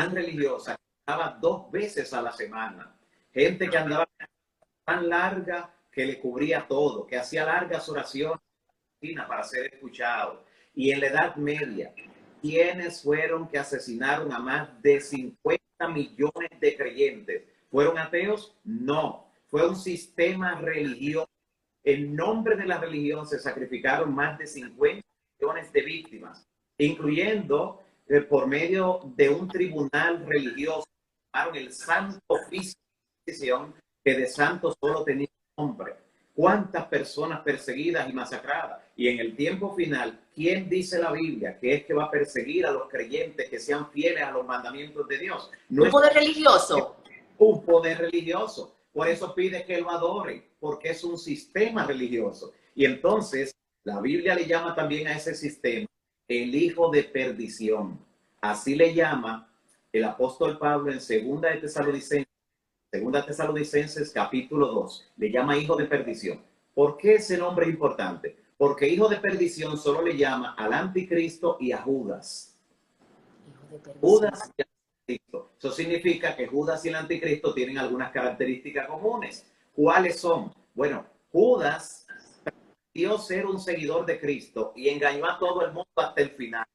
andaba 2 veces a la semana. Gente que andaba tan larga que le cubría todo, que hacía largas oraciones para ser escuchado. Y en la Edad Media, ¿quiénes fueron que asesinaron a más de 50 millones de creyentes? ¿Fueron ateos? No. Fue un sistema religioso. En nombre de la religión se sacrificaron más de 50 millones de víctimas, incluyendo por medio de un tribunal religioso, el santo oficio de decisión, que de santo solo tenía nombre. ¿Cuántas personas perseguidas y masacradas? Y en el tiempo final, ¿quién dice la Biblia que es que va a perseguir a los creyentes que sean fieles a los mandamientos de Dios? No un poder religioso. Un poder religioso. Por eso pide que lo adoren, porque es un sistema religioso. Y entonces, la Biblia le llama también a ese sistema el hijo de perdición. Así le llama el apóstol Pablo en Segunda de Tesalonicenses capítulo 2. Le llama hijo de perdición. ¿Por qué ese nombre es importante? Porque hijo de perdición solo le llama al anticristo y a Judas. Judas y Cristo. Eso significa que Judas y el anticristo tienen algunas características comunes. ¿Cuáles son? Bueno, Judas pretendió ser un seguidor de Cristo y engañó a todo el mundo hasta el final.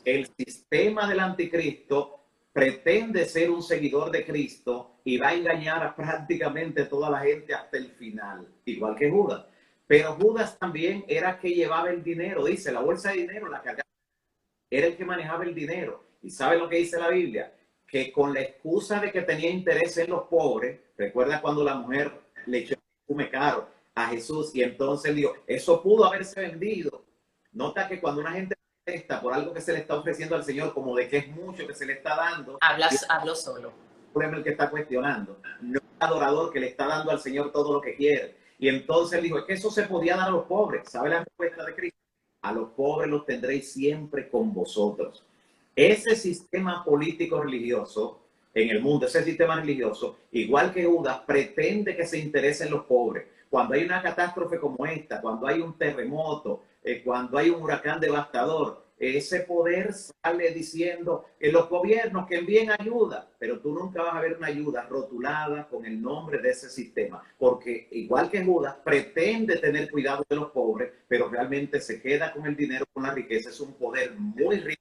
El sistema del anticristo pretende ser un seguidor de Cristo y va a engañar a prácticamente toda la gente hasta el final, igual que Judas. Pero Judas también era el que llevaba el dinero, dice, la bolsa de dinero, la cargaba. Era el que manejaba el dinero. ¿Y sabe lo que dice la Biblia? Que con la excusa de que tenía interés en los pobres, recuerda cuando la mujer le echó perfume caro a Jesús y entonces dijo, eso pudo haberse vendido. Nota que cuando una gente protesta por algo que se le está ofreciendo al Señor, como de que es mucho que se le está dando, hablo solo. El problema es el que está cuestionando, no el adorador que le está dando al Señor todo lo que quiere. Y entonces dijo, es que eso se podía dar a los pobres. ¿Sabe la respuesta de Cristo? A los pobres los tendréis siempre con vosotros. Ese sistema político religioso en el mundo, ese sistema religioso, igual que Judas, pretende que se interesen los pobres. cuando hay una catástrofe como esta, cuando hay un terremoto, cuando hay un huracán devastador, ese poder sale diciendo que los gobiernos que envíen ayuda, pero tú nunca vas a ver una ayuda rotulada con el nombre de ese sistema, porque igual que Judas, pretende tener cuidado de los pobres, pero realmente se queda con el dinero, con la riqueza. Es un poder muy rico.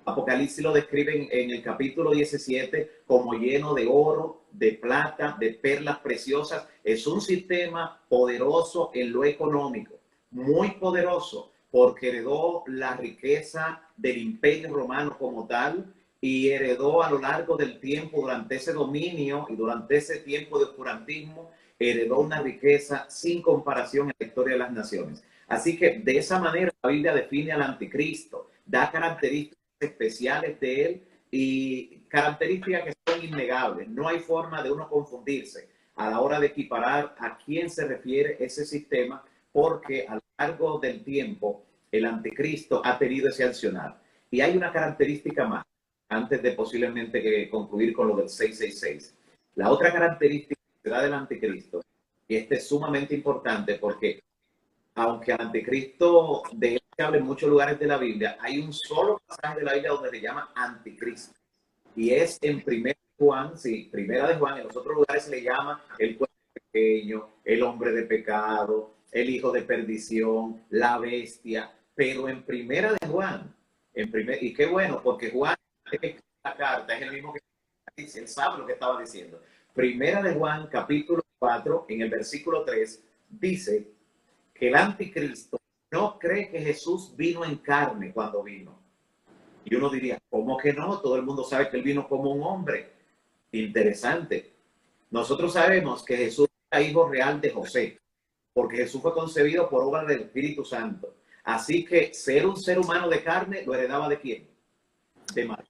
Apocalipsis lo describen en el capítulo 17 como lleno de oro, de plata, de perlas preciosas. Es un sistema poderoso en lo económico, muy poderoso, porque heredó la riqueza del imperio romano como tal y heredó a lo largo del tiempo, durante ese dominio y durante ese tiempo de oscurantismo, heredó una riqueza sin comparación en la historia de las naciones. Así que de esa manera la Biblia define al anticristo, da características especiales de él y características que son innegables. No hay forma de uno confundirse a la hora de equiparar a quién se refiere ese sistema, porque a lo largo del tiempo el anticristo ha tenido ese accionar. Y hay una característica más, antes de posiblemente concluir con lo del 666. La otra característica que da del anticristo, y este es sumamente importante porque aunque al anticristo de él se habla en muchos lugares de la Biblia, hay un solo pasaje de la Biblia donde se llama anticristo. Y es en Juan, sí, Primera de Juan. En los otros lugares se le llama el cuerpo pequeño, el hombre de pecado, el hijo de perdición, la bestia. Pero en Primera de Juan, y qué bueno, porque Juan, la carta, es el mismo que dice, él sabe lo que estaba diciendo. Primera de Juan, capítulo 4, en el versículo 3, dice que el anticristo no cree que Jesús vino en carne cuando vino. Y uno diría, ¿cómo que no? Todo el mundo sabe que él vino como un hombre. Interesante. Nosotros sabemos que Jesús era hijo real de José, porque Jesús fue concebido por obra del Espíritu Santo. Así que ser un ser humano de carne, ¿lo heredaba de quién? De María.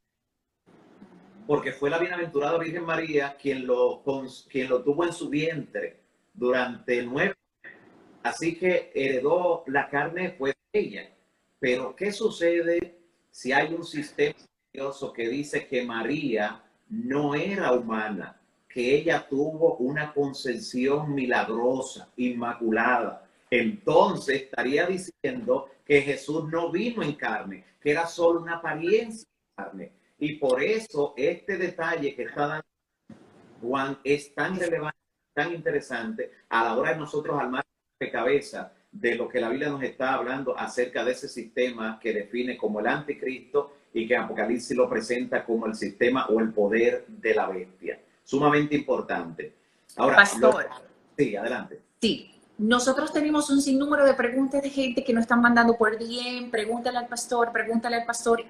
Porque fue la bienaventurada Virgen María quien lo tuvo en su vientre durante 9 años. Así que heredó la carne, pues, ella. Pero ¿qué sucede si hay un sistema religioso que dice que María no era humana, que ella tuvo una concepción milagrosa, inmaculada? Entonces estaría diciendo que Jesús no vino en carne, que era solo una apariencia de carne. Y por eso este detalle que está dando Juan es tan relevante, tan interesante a la hora de nosotros armar de cabeza de lo que la Biblia nos está hablando acerca de ese sistema que define como el anticristo y que Apocalipsis lo presenta como el sistema o el poder de la bestia. Sumamente importante. Ahora, Pastor. Sí, adelante. Sí, nosotros tenemos un sinnúmero de preguntas de gente que nos están mandando por DM, pregúntale al pastor,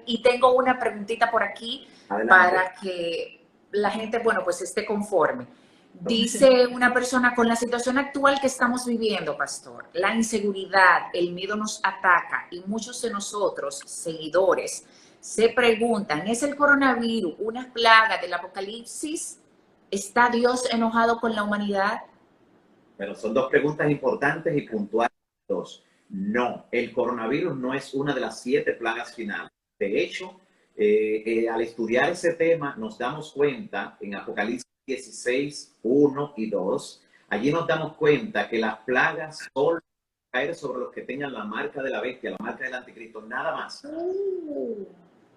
y tengo una preguntita por aquí. Adelante. Para que la gente, bueno, pues esté conforme. Dice una persona, con la situación actual que estamos viviendo, pastor, la inseguridad, el miedo nos ataca y muchos de nosotros, seguidores, se preguntan, ¿es el coronavirus una plaga del apocalipsis? ¿Está Dios enojado con la humanidad? Pero son dos preguntas importantes y puntuales. Dos. No, el coronavirus no es una de las 7 plagas finales. De hecho, al estudiar ese tema nos damos cuenta en Apocalipsis 16, 1 y 2, allí nos damos cuenta que las plagas solo caer sobre los que tengan la marca de la bestia, la marca del anticristo, nada más.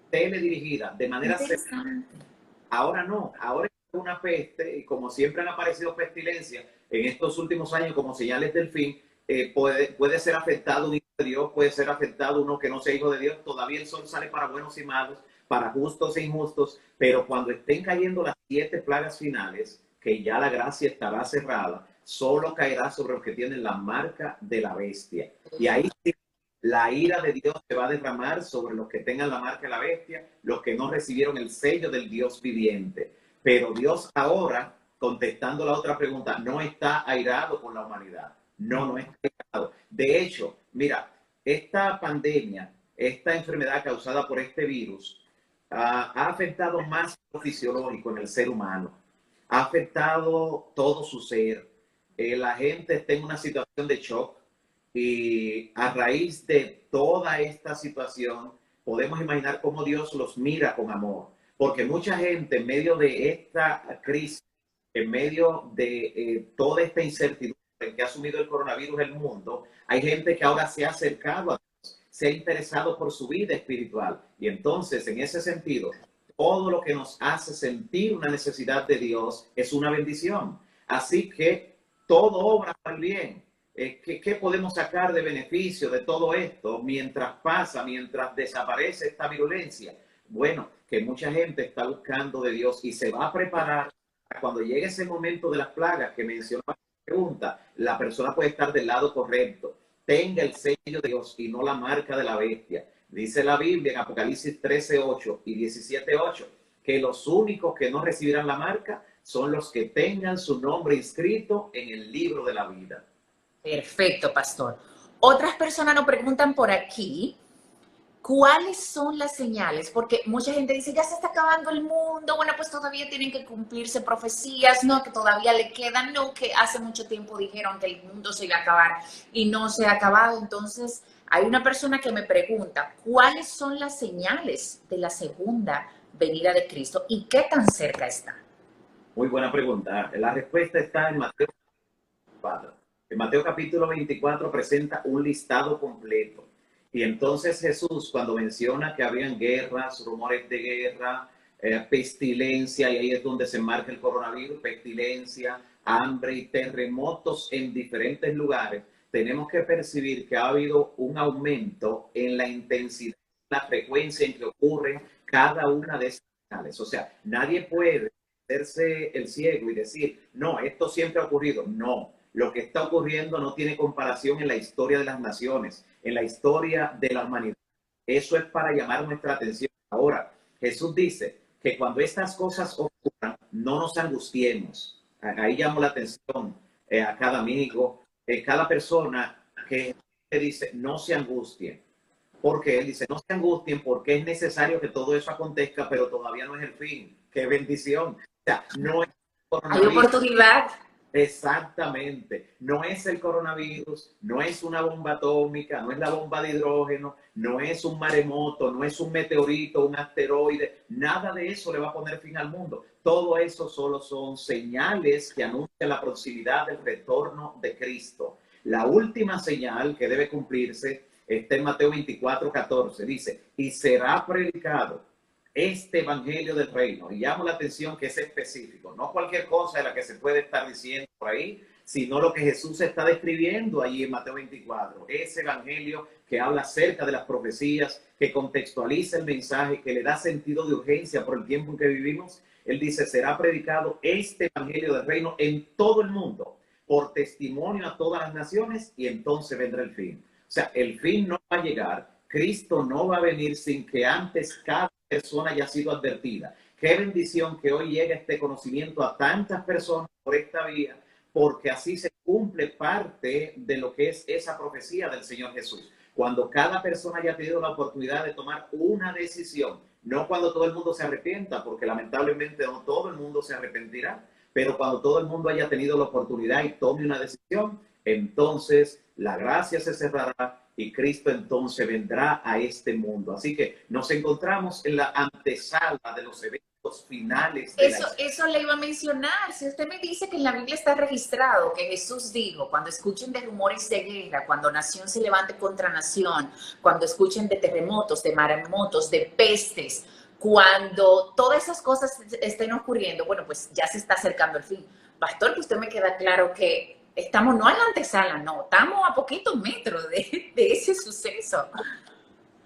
Teledirigida, de manera cercana. Ahora no, ahora es una peste, y como siempre han aparecido pestilencias en estos últimos años como señales del fin, puede ser afectado un hijo de Dios, puede ser afectado uno que no sea hijo de Dios. Todavía el sol sale para buenos y malos, para justos e injustos, pero cuando estén cayendo las 7 plagas finales, que ya la gracia estará cerrada, solo caerá sobre los que tienen la marca de la bestia. Y ahí sí, la ira de Dios se va a derramar sobre los que tengan la marca de la bestia, los que no recibieron el sello del Dios viviente. Pero Dios ahora, contestando la otra pregunta, no está airado con la humanidad. No está airado. De hecho, mira, esta pandemia, esta enfermedad causada por este virus, ha afectado más lo fisiológico en el ser humano. Ha afectado todo su ser. La gente está en una situación de shock y a raíz de toda esta situación podemos imaginar cómo Dios los mira con amor. Porque mucha gente en medio de esta crisis, en medio de toda esta incertidumbre en que ha asumido el coronavirus el mundo, hay gente que ahora se ha acercado a Dios, se ha interesado por su vida espiritual. Y entonces, en ese sentido, todo lo que nos hace sentir una necesidad de Dios es una bendición. Así que todo obra para el bien. ¿Qué podemos sacar de beneficio de todo esto mientras pasa, mientras desaparece esta virulencia? Bueno, que mucha gente está buscando de Dios y se va a preparar para cuando llegue ese momento de las plagas que mencionaba la pregunta, la persona puede estar del lado correcto, tenga el sello de Dios y no la marca de la bestia. Dice la Biblia en Apocalipsis 13:8 y 17:8 que los únicos que no recibirán la marca son los que tengan su nombre inscrito en el libro de la vida. Perfecto, pastor. Otras personas nos preguntan por aquí, ¿cuáles son las señales? Porque mucha gente dice, ya se está acabando el mundo, bueno, pues todavía tienen que cumplirse profecías, no, que todavía le quedan, no, que hace mucho tiempo dijeron que el mundo se iba a acabar y no se ha acabado. Entonces, hay una persona que me pregunta, ¿cuáles son las señales de la segunda venida de Cristo y qué tan cerca está? Muy buena pregunta. La respuesta está en Mateo 24. En Mateo capítulo 24 presenta un listado completo. Y entonces Jesús, cuando menciona que habrían guerras, rumores de guerra, pestilencia, y ahí es donde se marca el coronavirus, pestilencia, hambre y terremotos en diferentes lugares, tenemos que percibir que ha habido un aumento en la intensidad, la frecuencia en que ocurren cada una de esas señales. O sea, nadie puede hacerse el ciego y decir, no, esto siempre ha ocurrido. No, lo que está ocurriendo no tiene comparación en la historia de las naciones, en la historia de la humanidad. Eso es para llamar nuestra atención. Ahora, Jesús dice que cuando estas cosas ocurran, no nos angustiemos. Ahí llamo la atención a cada amigo, cada persona que dice, no se angustien. Porque él dice, no se angustien porque es necesario que todo eso acontezca, pero todavía no es el fin. ¡Qué bendición! O sea, no es Hay oportunidad. Exactamente. No es el coronavirus, no es una bomba atómica, no es la bomba de hidrógeno, no es un maremoto, no es un meteorito, un asteroide. Nada de eso le va a poner fin al mundo. Todo eso solo son señales que anuncian la proximidad del retorno de Cristo. La última señal que debe cumplirse está en Mateo 24:14. Dice, y será predicado este evangelio del reino. Y llamo la atención que es específico, no cualquier cosa de la que se puede estar diciendo por ahí, sino lo que Jesús está describiendo allí en Mateo 24. Ese evangelio que habla acerca de las profecías, que contextualiza el mensaje, que le da sentido de urgencia por el tiempo en que vivimos. Él dice, será predicado este evangelio del reino en todo el mundo, por testimonio a todas las naciones, y entonces vendrá el fin. O sea, el fin no va a llegar, Cristo no va a venir sin que antes cada persona haya sido advertida. Qué bendición que hoy llegue este conocimiento a tantas personas por esta vía, porque así se cumple parte de lo que es esa profecía del Señor Jesús. Cuando cada persona haya tenido la oportunidad de tomar una decisión, no cuando todo el mundo se arrepienta, porque lamentablemente no todo el mundo se arrepentirá, pero cuando todo el mundo haya tenido la oportunidad y tome una decisión, entonces la gracia se cerrará y Cristo entonces vendrá a este mundo. Así que nos encontramos en la antesala de los eventos finales. Eso le iba a mencionar. Si usted me dice que en la Biblia está registrado que Jesús dijo, cuando escuchen de rumores de guerra, cuando nación se levante contra nación, cuando escuchen de terremotos, de maremotos, de pestes, cuando todas esas cosas estén ocurriendo, bueno, pues ya se está acercando el fin. Pastor, que usted me queda claro que estamos no en la antesala, no, estamos a poquitos metros de ese suceso.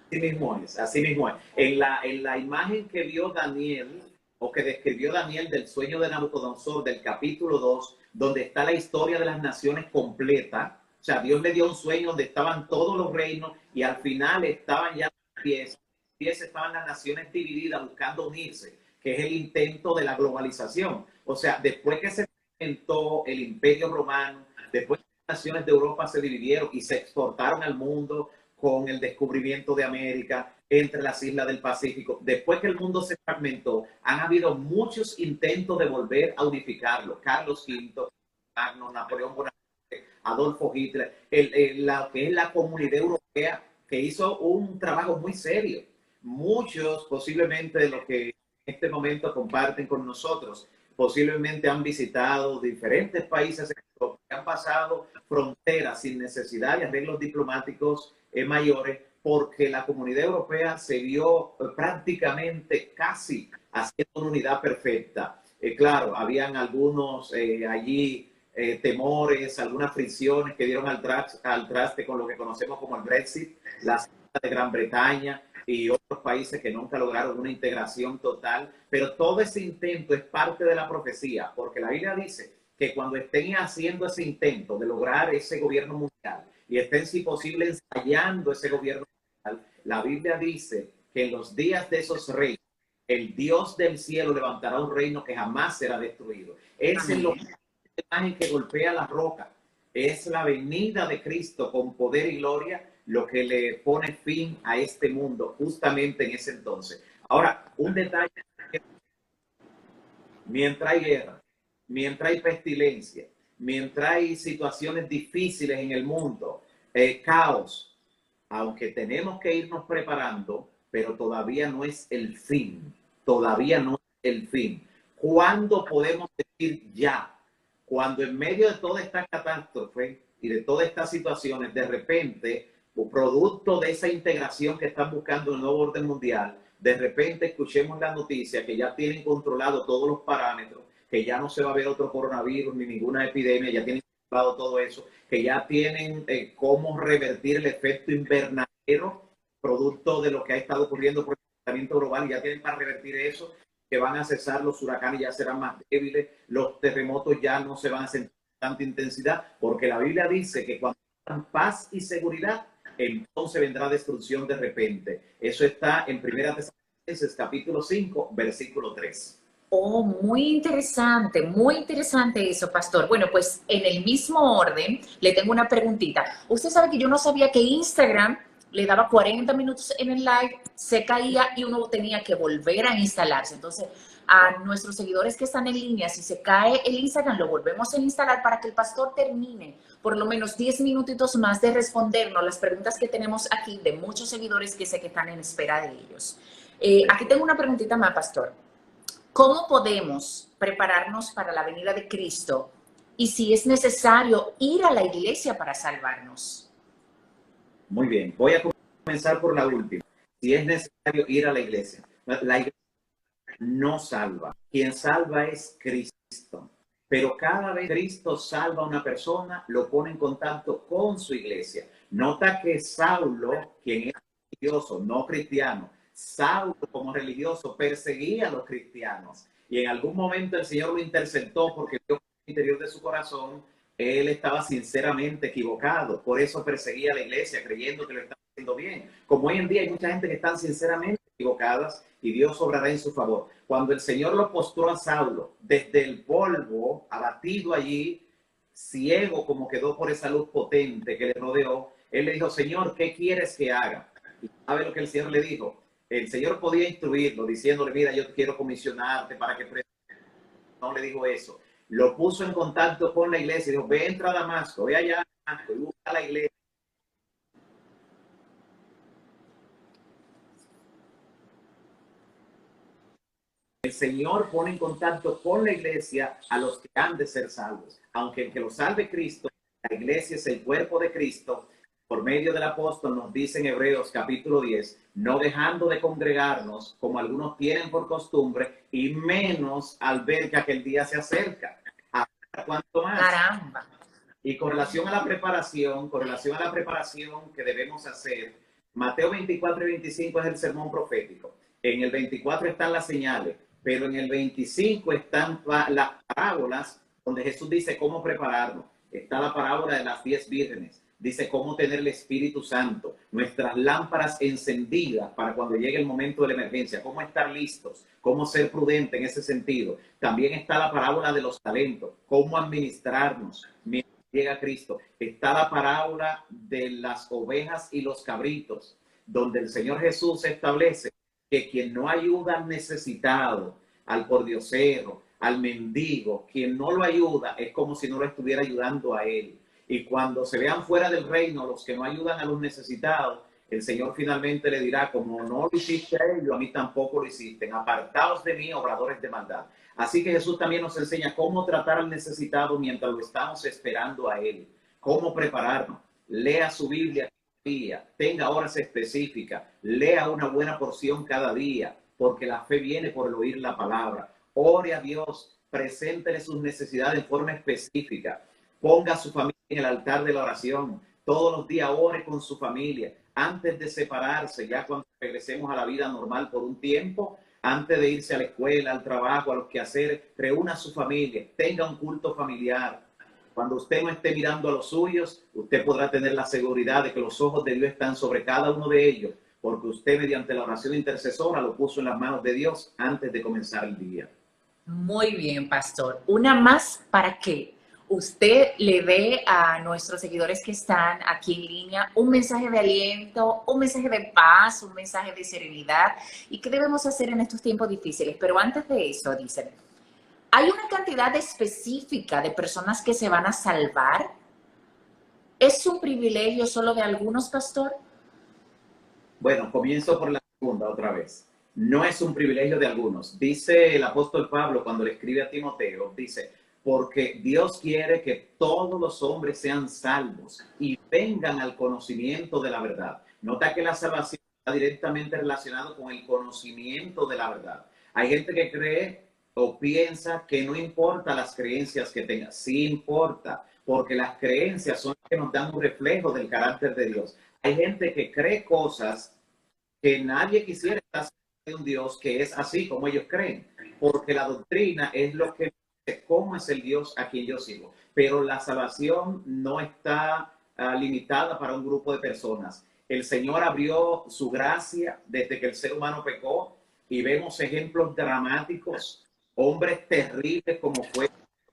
Así mismo es, así mismo es. En la imagen que vio Daniel, o que describió Daniel del sueño de Nabucodonosor, del capítulo 2, donde está la historia de las naciones completa, o sea, Dios le dio un sueño donde estaban todos los reinos y al final estaban ya los pies estaban las naciones divididas buscando unirse, que es el intento de la globalización. O sea, después que se inventó el Imperio Romano, después que las naciones de Europa se dividieron y se exportaron al mundo con el descubrimiento de América entre las islas del Pacífico, después que el mundo se fragmentó, han habido muchos intentos de volver a unificarlo. Carlos V, Magno, Napoleón Bonaparte, Adolfo Hitler, la que es la Comunidad Europea, que hizo un trabajo muy serio. Muchos, posiblemente de los que en este momento comparten con nosotros, posiblemente han visitado diferentes países que han pasado fronteras sin necesidad de arreglos diplomáticos mayores, porque la Comunidad Europea se vio prácticamente casi haciendo una unidad perfecta. Claro, habían algunos allí temores, algunas fricciones que dieron al traste con lo que conocemos como el Brexit, la salida de Gran Bretaña y otros países que nunca lograron una integración total, pero todo ese intento es parte de la profecía, porque la Biblia dice que cuando estén haciendo ese intento de lograr ese gobierno mundial y estén, si posible, ensayando ese gobierno mundial, la Biblia dice que en los días de esos reyes, el Dios del cielo levantará un reino que jamás será destruido. Es en lo que golpea la roca. Es la venida de Cristo con poder y gloria lo que le pone fin a este mundo justamente en ese entonces. Ahora, un detalle: mientras hay guerra, mientras hay pestilencia, mientras hay situaciones difíciles en el mundo, caos, aunque tenemos que irnos preparando, pero todavía no es el fin, todavía no es el fin. ¿Cuándo podemos decir ya? Cuando en medio de toda esta catástrofe y de todas estas situaciones, de repente, producto de esa integración que están buscando el nuevo orden mundial, de repente escuchemos la noticia que ya tienen controlado todos los parámetros, que ya no se va a ver otro coronavirus ni ninguna epidemia, ya tienen controlado todo eso, que ya tienen cómo revertir el efecto invernadero producto de lo que ha estado ocurriendo por el calentamiento global, y ya tienen para revertir eso, que van a cesar los huracanes, ya serán más débiles, los terremotos ya no se van a sentir con tanta intensidad, porque la Biblia dice que cuando hay paz y seguridad, entonces vendrá destrucción de repente. Eso está en 1 Tesalonicenses capítulo 5, versículo 3. Oh, muy interesante eso, pastor. Bueno, pues en el mismo orden, le tengo una preguntita. Usted sabe que yo no sabía que Instagram le daba 40 minutos en el live, se caía y uno tenía que volver a instalarse. Entonces, a nuestros seguidores que están en línea, si se cae el Instagram, lo volvemos a instalar para que el pastor termine por lo menos 10 minutitos más de respondernos las preguntas que tenemos aquí de muchos seguidores que sé que están en espera de ellos. Aquí tengo una preguntita más, pastor. ¿Cómo podemos prepararnos para la venida de Cristo y si es necesario ir a la iglesia para salvarnos? Muy bien, voy a comenzar por la última. Si es necesario ir a la iglesia. La iglesia no salva. Quien salva es Cristo. Pero cada vez Cristo salva a una persona, lo pone en contacto con su iglesia. Nota que Saulo, quien era religioso, no cristiano, Saulo como religioso perseguía a los cristianos. Y en algún momento el Señor lo interceptó porque vio en el interior de su corazón él estaba sinceramente equivocado. Por eso perseguía a la iglesia, creyendo que lo estaba haciendo bien. Como hoy en día hay mucha gente que están sinceramente equivocadas y Dios obrará en su favor. Cuando el Señor lo postró a Saulo, desde el polvo, abatido allí, ciego como quedó por esa luz potente que le rodeó, él le dijo: Señor, ¿qué quieres que haga? Y ¿sabe lo que el Señor le dijo? El Señor podía instruirlo diciéndole: mira, yo quiero comisionarte para que... No le dijo eso. Lo puso en contacto con la iglesia y dijo: ve, entra a Damasco, ve allá a Damasco y busca la iglesia. El Señor pone en contacto con la iglesia a los que han de ser salvos. Aunque el que lo salve Cristo, la iglesia es el cuerpo de Cristo. Por medio del apóstol nos dice en Hebreos capítulo 10, no dejando de congregarnos como algunos tienen por costumbre, y menos al ver que aquel día se acerca. ¿Cuánto más? Caramba. Y con relación a la preparación, que debemos hacer, Mateo 24 y 25 es el sermón profético. En el 24 están las señales, pero en el 25 están las parábolas donde Jesús dice cómo prepararnos. Está la parábola de las 10 vírgenes. Dice cómo tener el Espíritu Santo, nuestras lámparas encendidas para cuando llegue el momento de la emergencia, cómo estar listos, cómo ser prudente en ese sentido. También está la parábola de los talentos, cómo administrarnos mientras llega Cristo. Está la parábola de las ovejas y los cabritos, donde el Señor Jesús establece que quien no ayuda al necesitado, al pordiosero, al mendigo, quien no lo ayuda es como si no lo estuviera ayudando a él. Y cuando se vean fuera del reino los que no ayudan a los necesitados, el Señor finalmente le dirá, como no lo hiciste a ellos, a mí tampoco lo hiciste. Apartaos de mí, obradores de maldad. Así que Jesús también nos enseña cómo tratar al necesitado mientras lo estamos esperando a Él. Cómo prepararnos. Lea su Biblia cada día. Tenga horas específicas. Lea una buena porción cada día, porque la fe viene por el oír la palabra. Ore a Dios. Preséntele sus necesidades de forma específica. Ponga a su familia en el altar de la oración. Todos los días ore con su familia. Antes de separarse, ya cuando regresemos a la vida normal por un tiempo, antes de irse a la escuela, al trabajo, a los quehaceres, reúna a su familia, tenga un culto familiar. Cuando usted no esté mirando a los suyos, usted podrá tener la seguridad de que los ojos de Dios están sobre cada uno de ellos, porque usted mediante la oración intercesora lo puso en las manos de Dios antes de comenzar el día. Muy bien, pastor. Una más para que usted le dé a nuestros seguidores que están aquí en línea un mensaje de aliento, un mensaje de paz, un mensaje de serenidad y qué debemos hacer en estos tiempos difíciles. Pero antes de eso, dicen, ¿hay una cantidad específica de personas que se van a salvar? ¿Es un privilegio solo de algunos, pastor? Bueno, comienzo por la segunda otra vez. No es un privilegio de algunos. Dice el apóstol Pablo cuando le escribe a Timoteo, dice, porque Dios quiere que todos los hombres sean salvos y vengan al conocimiento de la verdad. Nota que la salvación está directamente relacionada con el conocimiento de la verdad. Hay gente que cree o piensa que no importa las creencias que tenga. Sí importa, porque las creencias son las que nos dan un reflejo del carácter de Dios. Hay gente que cree cosas que nadie quisiera estar de un Dios que es así como ellos creen, porque la doctrina es lo que dice cómo es el Dios a quien yo sigo. Pero la salvación no está limitada para un grupo de personas. El Señor abrió su gracia desde que el ser humano pecó y vemos ejemplos dramáticos, hombres terribles como fue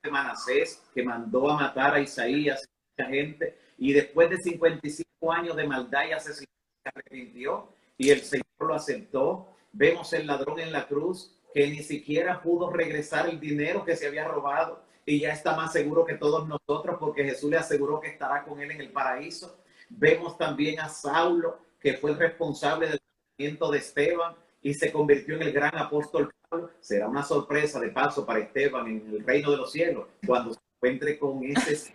Manasés, que mandó a matar a Isaías, a mucha gente, y después de 55 años de maldad y asesinato se arrepintió y el Señor lo aceptó. Vemos el ladrón en la cruz que ni siquiera pudo regresar el dinero que se había robado y ya está más seguro que todos nosotros porque Jesús le aseguró que estará con él en el paraíso. Vemos también a Saulo, que fue el responsable del nacimiento de Esteban y se convirtió en el gran apóstol Pablo. Será una sorpresa de paso para Esteban en el reino de los cielos cuando se encuentre con ese,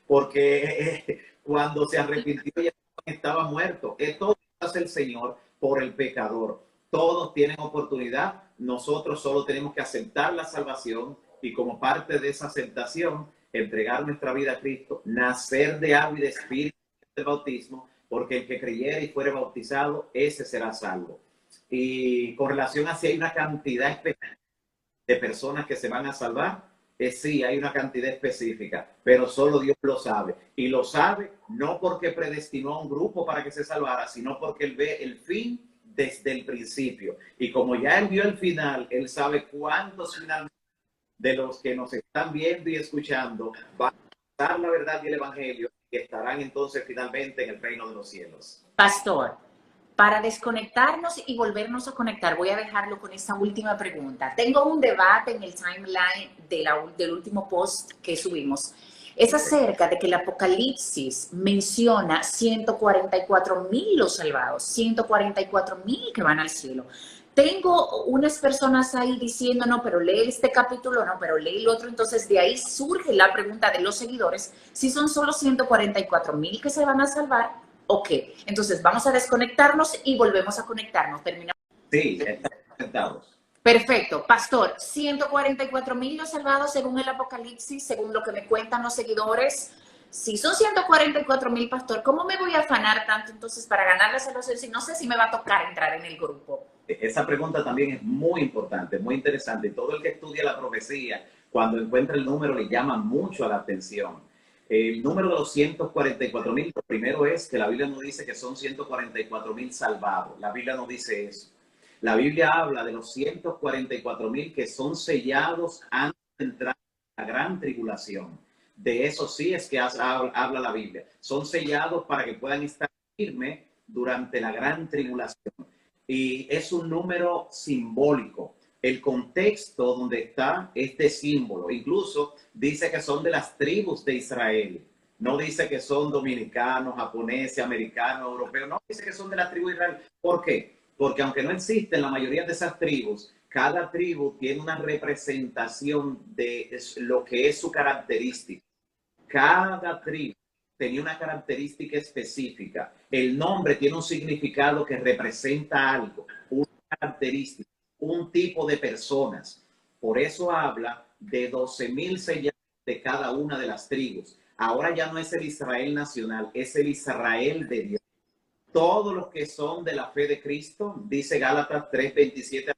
porque cuando se arrepintió ya estaba muerto. Esto hace el Señor por el pecador. Todos tienen oportunidad, nosotros solo tenemos que aceptar la salvación y como parte de esa aceptación, entregar nuestra vida a Cristo, nacer de agua y de espíritu del bautismo, porque el que creyere y fuere bautizado, ese será salvo. Y con relación a si hay una cantidad específica de personas que se van a salvar, sí, hay una cantidad específica, pero solo Dios lo sabe. Y lo sabe no porque predestinó a un grupo para que se salvara, sino porque Él ve el fin desde el principio. Y como ya Él vio el final, Él sabe cuántos finalmente de los que nos están viendo y escuchando van a dar la verdad y el Evangelio y estarán entonces finalmente en el reino de los cielos. Pastor, para desconectarnos y volvernos a conectar, voy a dejarlo con esta última pregunta. Tengo un debate en el timeline del último post que subimos. Es acerca de que el Apocalipsis menciona 144,000 los salvados, 144,000 que van al cielo. Tengo unas personas ahí diciendo, no, pero lee este capítulo, no, pero lee el otro. Entonces, de ahí surge la pregunta de los seguidores, si son solo 144,000 que se van a salvar, ¿o qué? Entonces, vamos a desconectarnos y volvemos a conectarnos. Terminamos. Sí, están conectados. Perfecto. Pastor, 144,000 los salvados según el Apocalipsis, según lo que me cuentan los seguidores. Si son 144,000, pastor, ¿cómo me voy a afanar tanto entonces para ganar la salvación si no sé si me va a tocar entrar en el grupo? Esa pregunta también es muy importante, muy interesante. Todo el que estudia la profecía, cuando encuentra el número, le llama mucho la atención. El número de los 144,000, lo primero es que la Biblia no dice que son 144,000 salvados. La Biblia no dice eso. La Biblia habla de los 144,000 que son sellados antes de entrar en la gran tribulación. De eso sí es que habla la Biblia. Son sellados para que puedan estar firmes durante la gran tribulación. Y es un número simbólico. El contexto donde está este símbolo, incluso dice que son de las tribus de Israel. No dice que son dominicanos, japoneses, americanos, europeos. No dice que son de la tribu de Israel. ¿Por qué? Porque aunque no existen la mayoría de esas tribus, cada tribu tiene una representación de lo que es su característica. Cada tribu tenía una característica específica. El nombre tiene un significado que representa algo, una característica, un tipo de personas. Por eso habla de 12,000 sellados de cada una de las tribus. Ahora ya no es el Israel nacional, es el Israel de Dios. Todos los que son de la fe de Cristo, dice Gálatas 3:27,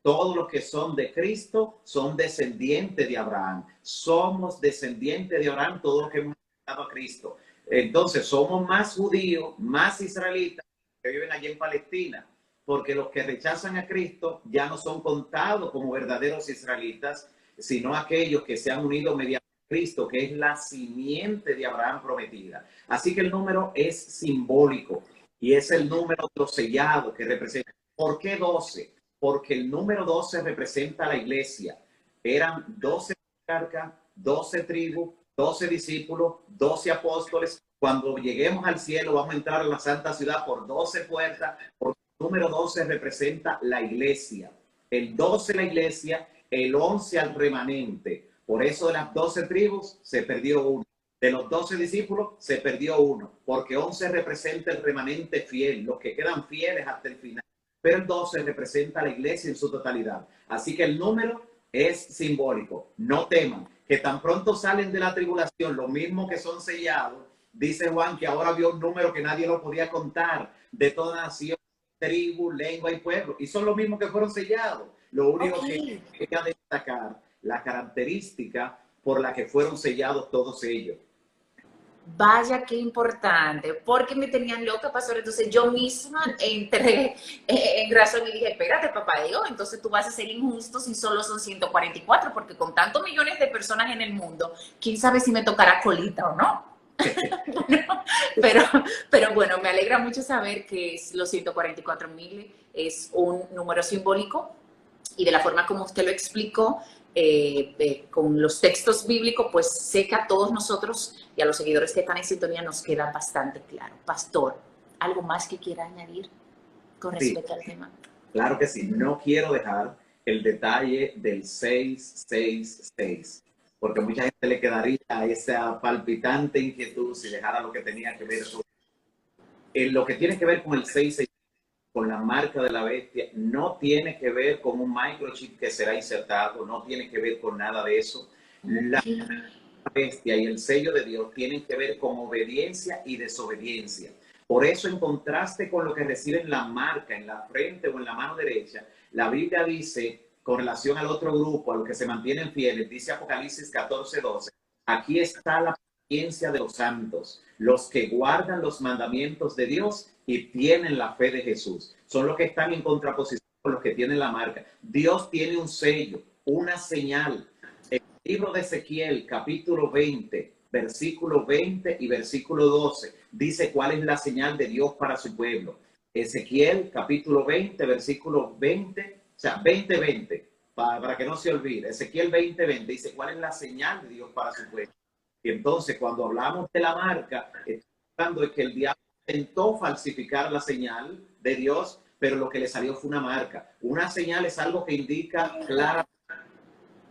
todos los que son de Cristo son descendientes de Abraham. Somos descendientes de Abraham, todos los que hemos dado a Cristo. Entonces, somos más judíos, más israelitas que viven allí en Palestina, porque los que rechazan a Cristo ya no son contados como verdaderos israelitas, sino aquellos que se han unido mediante Cristo, que es la simiente de Abraham prometida. Así que el número es simbólico y es el número de los sellados que representa. ¿Por qué 12? Porque el número 12 representa a la iglesia. Eran 12 patriarcas, 12 tribus, 12 discípulos, 12 apóstoles. Cuando lleguemos al cielo vamos a entrar a la santa ciudad por 12 puertas, porque el número 12 representa la iglesia. El 12 la iglesia, el 11 al remanente. Por eso de las 12 tribus se perdió uno. De los 12 discípulos se perdió uno, porque 11 representa el remanente fiel, los que quedan fieles hasta el final. Pero el 12 representa a la iglesia en su totalidad. Así que el número es simbólico. No teman, que tan pronto salen de la tribulación, lo mismo que son sellados, dice Juan que ahora vio un número que nadie lo podía contar, de toda nación, tribu, lengua y pueblo. Y son los mismos que fueron sellados. Lo único que quería destacar, la característica por la que fueron sellados todos ellos. Vaya, qué importante, porque me tenían loca, pastor. Entonces yo misma entré en razón y dije, espérate, papá Dios, entonces tú vas a ser injusto si solo son 144, porque con tantos millones de personas en el mundo, quién sabe si me tocará colita o no. pero bueno, me alegra mucho saber que los 144,000 es un número simbólico y de la forma como usted lo explicó, con los textos bíblicos, pues sé que a todos nosotros y a los seguidores que están en sintonía nos queda bastante claro. Pastor, ¿algo más que quiera añadir con respecto al tema? Claro que sí. No quiero dejar el detalle del 666, porque a mucha gente le quedaría esa palpitante inquietud si dejara lo que tenía que ver en lo que tiene que ver con el 666, con la marca de la bestia. No tiene que ver con un microchip que será insertado, no tiene que ver con nada de eso. La bestia y el sello de Dios tienen que ver con obediencia y desobediencia. Por eso, en contraste con lo que reciben la marca en la frente o en la mano derecha, la Biblia dice, con relación al otro grupo, a los que se mantienen fieles, dice Apocalipsis 14:12, aquí está la paciencia de los santos, los que guardan los mandamientos de Dios y tienen la fe de Jesús. Son los que están en contraposición con los que tienen la marca. Dios tiene un sello, una señal. El libro de Ezequiel, capítulo 20, versículo 20 y versículo 12, dice cuál es la señal de Dios para su pueblo. Ezequiel, capítulo 20, versículo 20, o sea, 20:20, para que no se olvide. Ezequiel 20:20 dice cuál es la señal de Dios para su pueblo. Y entonces, cuando hablamos de la marca, estamos hablando de que el diablo intentó falsificar la señal de Dios, pero lo que le salió fue una marca. Una señal es algo que indica claramente,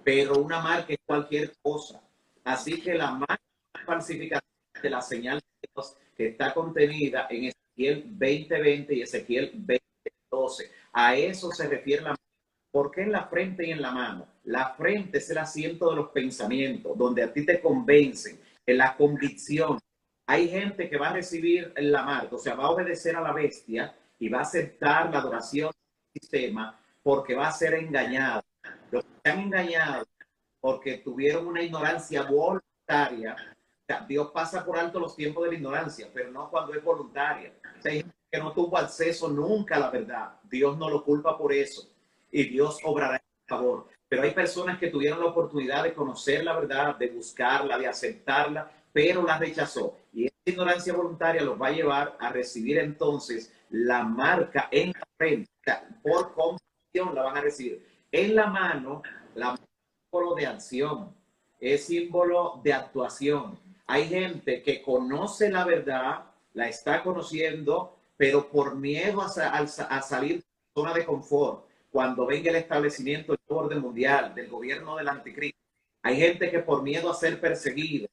pero una marca es cualquier cosa. Así que la marca falsificación de la señal de Dios que está contenida en Ezequiel 20:20 y Ezequiel 20:12. A eso se refiere la marca. ¿Por qué en la frente y en la mano? La frente es el asiento de los pensamientos, donde a ti te convencen, en la convicción. Hay gente que va a recibir la marca, o sea, va a obedecer a la bestia y va a aceptar la adoración del sistema porque va a ser engañado. Los que están engañados porque tuvieron una ignorancia voluntaria, o sea, Dios pasa por alto los tiempos de la ignorancia, pero no cuando es voluntaria. O sea, hay gente que no tuvo acceso nunca a la verdad. Dios no lo culpa por eso y Dios obrará en favor. Pero hay personas que tuvieron la oportunidad de conocer la verdad, de buscarla, de aceptarla, pero la rechazó. Y esa ignorancia voluntaria los va a llevar a recibir entonces la marca en la frente. O sea, por convicción la van a recibir. En la mano, la mano es símbolo de acción, es símbolo de actuación. Hay gente que conoce la verdad, la está conociendo, pero por miedo a salir de la zona de confort, cuando venga el establecimiento del orden mundial, del gobierno del anticristo, hay gente que por miedo a ser perseguido,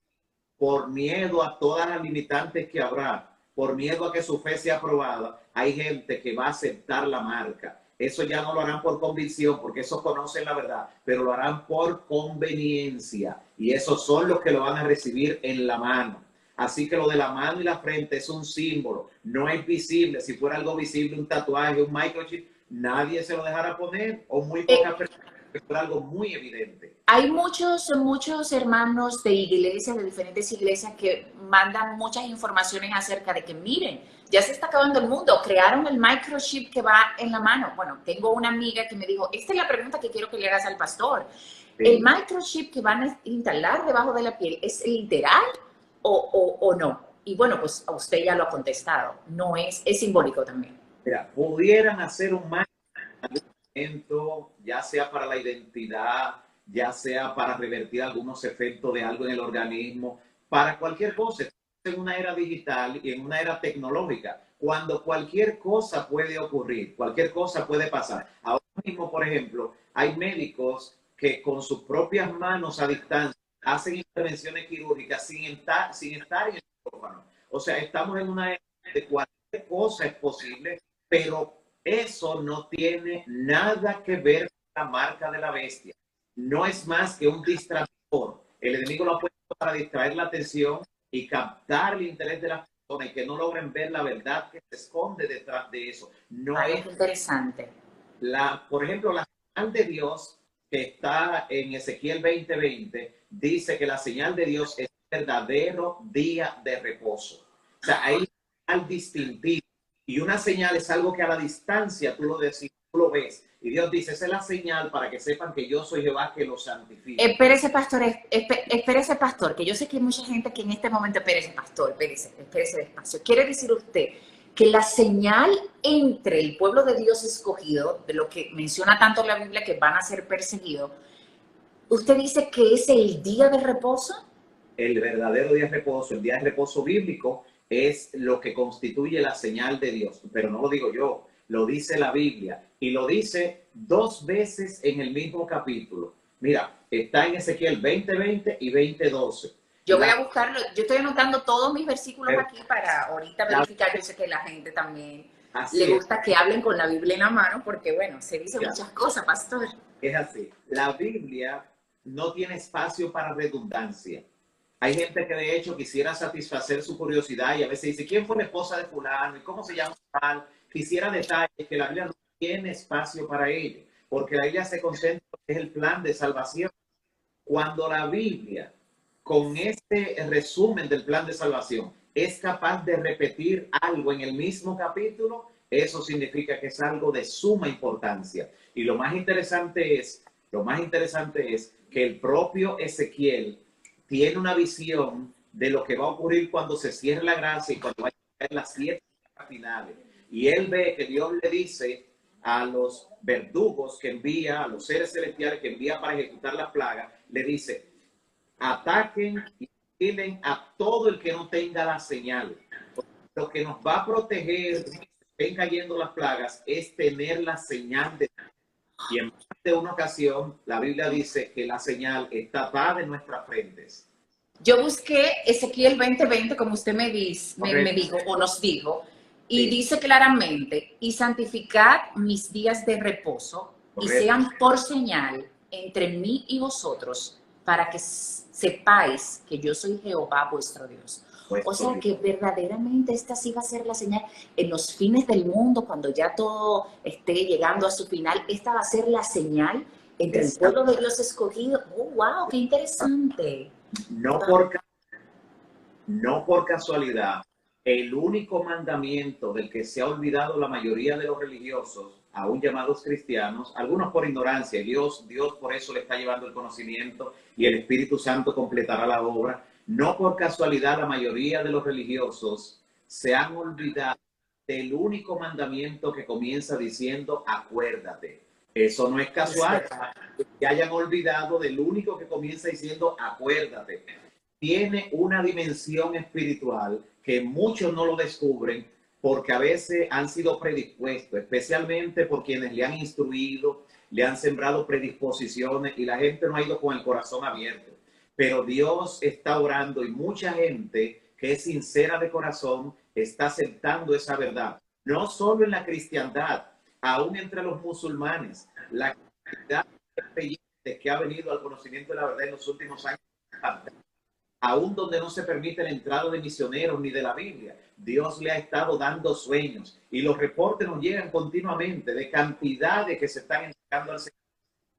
por miedo a todas las limitantes que habrá, por miedo a que su fe sea aprobada, hay gente que va a aceptar la marca. Eso ya no lo harán por convicción, porque esos conocen la verdad, pero lo harán por conveniencia. Y esos son los que lo van a recibir en la mano. Así que lo de la mano y la frente es un símbolo, no es visible. Si fuera algo visible, un tatuaje, un microchip, nadie se lo dejara poner, o muy pocas personas, que fuera algo muy evidente. Hay muchos hermanos de iglesias, de diferentes iglesias, que mandan muchas informaciones acerca de que, miren, ya se está acabando el mundo, crearon el microchip que va en la mano. Bueno, tengo una amiga que me dijo, esta es la pregunta que quiero que le hagas al pastor. Sí. ¿El microchip que van a instalar debajo de la piel es literal o no? Y bueno, pues a usted ya lo ha contestado, no es simbólico también. Mira, pudieran hacer un ya sea para la identidad, ya sea para revertir algunos efectos de algo en el organismo, para cualquier cosa. En una era digital y en una era tecnológica, cuando cualquier cosa puede ocurrir, cualquier cosa puede pasar. Ahora mismo, por ejemplo, hay médicos que con sus propias manos a distancia hacen intervenciones quirúrgicas sin estar en el quirófano. O sea, estamos en una era de cualquier cosa es posible, pero eso no tiene nada que ver con la marca de la bestia. No es más que un distractor. El enemigo lo ha puesto para distraer la atención y captar el interés de las personas y que no logren ver la verdad que se esconde detrás de eso. No es interesante. Por ejemplo, la señal de Dios que está en Ezequiel 20:20 dice que la señal de Dios es un verdadero día de reposo. O sea, hay al distintivo. Y una señal es algo que a la distancia tú lo decís, tú lo ves. Y Dios dice, esa es la señal para que sepan que yo soy Jehová que los santifica. Espérese, pastor, que yo sé que hay mucha gente que en este momento, espérese, pastor, espérese despacio. ¿Quiere decir usted que la señal entre el pueblo de Dios escogido, de lo que menciona tanto la Biblia que van a ser perseguidos, usted dice que es el día de reposo? El verdadero día de reposo, el día de reposo bíblico, es lo que constituye la señal de Dios. Pero no lo digo yo, lo dice la Biblia. Y lo dice 2 veces en el mismo capítulo. Mira, está en Ezequiel 20:20 y 20:12. Yo voy a buscarlo, yo estoy anotando todos mis versículos aquí para ahorita verificar. Yo sé que la gente también le gusta que hablen con la Biblia en la mano porque, bueno, se dice muchas cosas, pastor. Es así. La Biblia no tiene espacio para redundancia. Hay gente que de hecho quisiera satisfacer su curiosidad y a veces dice, ¿quién fue la esposa de fulano? ¿Y cómo se llama tal? Quisiera detalles que la Biblia no tiene espacio para ello, porque la Biblia se concentra en el plan de salvación. Cuando la Biblia, con este resumen del plan de salvación, es capaz de repetir algo en el mismo capítulo, eso significa que es algo de suma importancia. Y lo más interesante es que el propio Ezequiel tiene una visión de lo que va a ocurrir cuando se cierre la gracia y cuando vayan a caer las 7 finales. Y él ve que Dios le dice a los verdugos que envía, a los seres celestiales que envía para ejecutar las plagas, le dice, ataquen y aniquilen a todo el que no tenga la señal. Lo que nos va a proteger de que estén cayendo las plagas es tener la señal de Dios. Y en más de una ocasión, la Biblia dice que la señal está atada en nuestras frentes. Yo busqué Ezequiel 20:20, como usted me dijo, o nos dijo, y dice claramente, y santificad mis días de reposo, y sean por señal entre mí y vosotros, para que sepáis que yo soy Jehová vuestro Dios. O sea que verdaderamente esta sí va a ser la señal en los fines del mundo, cuando ya todo esté llegando a su final. Esta va a ser la señal entre el pueblo de Dios escogido. ¡Oh, wow! ¡Qué interesante! No por casualidad, el único mandamiento del que se ha olvidado la mayoría de los religiosos, aún llamados cristianos, algunos por ignorancia, Dios por eso le está llevando el conocimiento y el Espíritu Santo completará la obra. No por casualidad la mayoría de los religiosos se han olvidado del único mandamiento que comienza diciendo acuérdate. Eso no es casual, que hayan olvidado del único que comienza diciendo acuérdate. tiene una dimensión espiritual que muchos no lo descubren porque a veces han sido predispuestos, especialmente por quienes le han instruido, le han sembrado predisposiciones y la gente no ha ido con el corazón abierto. Pero Dios está orando y mucha gente que es sincera de corazón está aceptando esa verdad. No solo en la cristiandad, aún entre los musulmanes, la cantidad de creyentes que ha venido al conocimiento de la verdad en los últimos años, aún donde no se permite la entrada de misioneros ni de la Biblia, Dios le ha estado dando sueños y los reportes nos llegan continuamente de cantidades que se están entregando al Señor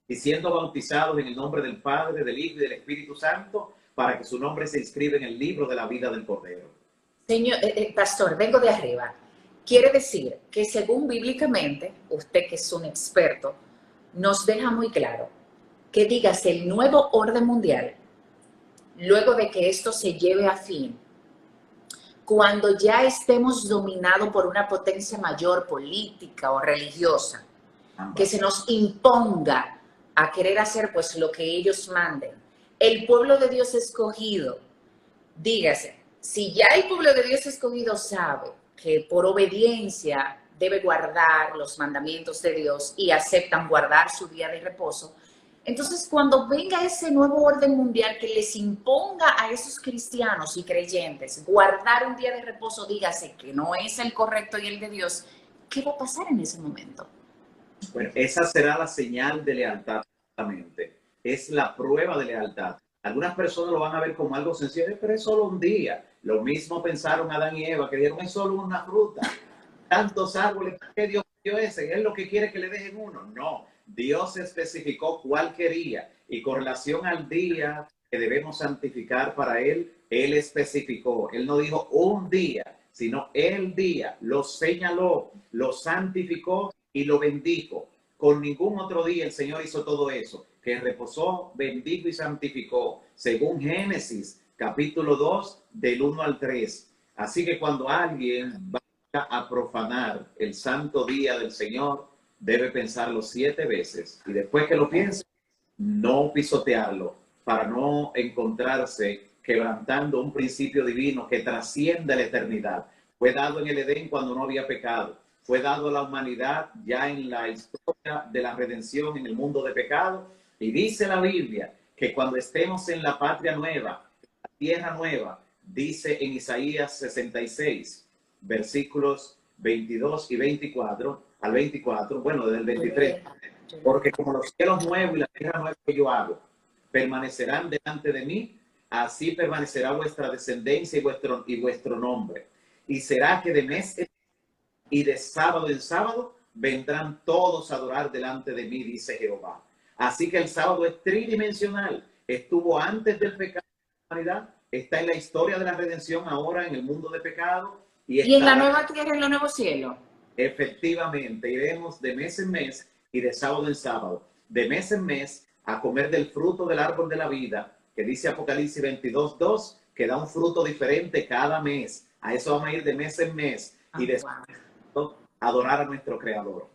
y siendo bautizados en el nombre del Padre, del Hijo y del Espíritu Santo para que su nombre se inscriba en el libro de la vida del Cordero. Señor, pastor, vengo de arriba. Quiere decir que según bíblicamente, usted que es un experto, nos deja muy claro que digas el nuevo orden mundial, luego de que esto se lleve a fin, cuando ya estemos dominados por una potencia mayor política o religiosa, que se nos imponga a querer hacer pues lo que ellos manden. El pueblo de Dios escogido, dígase, si ya el pueblo de Dios escogido sabe que por obediencia debe guardar los mandamientos de Dios y aceptan guardar su día de reposo, entonces cuando venga ese nuevo orden mundial que les imponga a esos cristianos y creyentes guardar un día de reposo, dígase que no es el correcto y el de Dios, ¿qué va a pasar en ese momento? Bueno, esa será la señal de lealtad, exactamente. Es la prueba de lealtad. Algunas personas lo van a ver como algo sencillo, pero es solo un día. Lo mismo pensaron Adán y Eva, que dijeron, es solo una fruta. Tantos árboles, ¿qué Dios dio ese? ¿Es lo que quiere que le dejen uno? No, Dios especificó cuál quería. Y con relación al día que debemos santificar para Él, Él especificó. Él no dijo un día, sino el día. Lo señaló, lo santificó y lo bendijo. Con ningún otro día el Señor hizo todo eso, que reposó, bendijo y santificó, según Génesis, capítulo 2, del 1 al 3. Así que cuando alguien va a profanar el santo día del Señor, debe pensarlo 7 veces y después que lo piense, no pisotearlo para no encontrarse quebrantando un principio divino que trasciende la eternidad. Fue dado en el Edén cuando no había pecado. Fue dado a la humanidad ya en la historia de la redención en el mundo de pecado. Y dice la Biblia que cuando estemos en la patria nueva, la tierra nueva, dice en Isaías 66, versículos 22 y 24 al 24, bueno, desde el 23, porque como los cielos nuevos y la tierra nueva que yo hago permanecerán delante de mí, así permanecerá vuestra descendencia y vuestro nombre. Y será que de mes y de sábado en sábado vendrán todos a adorar delante de mí, dice Jehová. Así que el sábado es tridimensional. Estuvo antes del pecado de la humanidad, está en la historia de la redención ahora en el mundo de pecado. Y en la nueva tierra, en los nuevos cielos. Efectivamente, iremos de mes en mes y de sábado en sábado. De mes en mes a comer del fruto del árbol de la vida, que dice Apocalipsis 22:2, que da un fruto diferente cada mes. A eso vamos a ir de mes en mes y de adorar a nuestro Creador.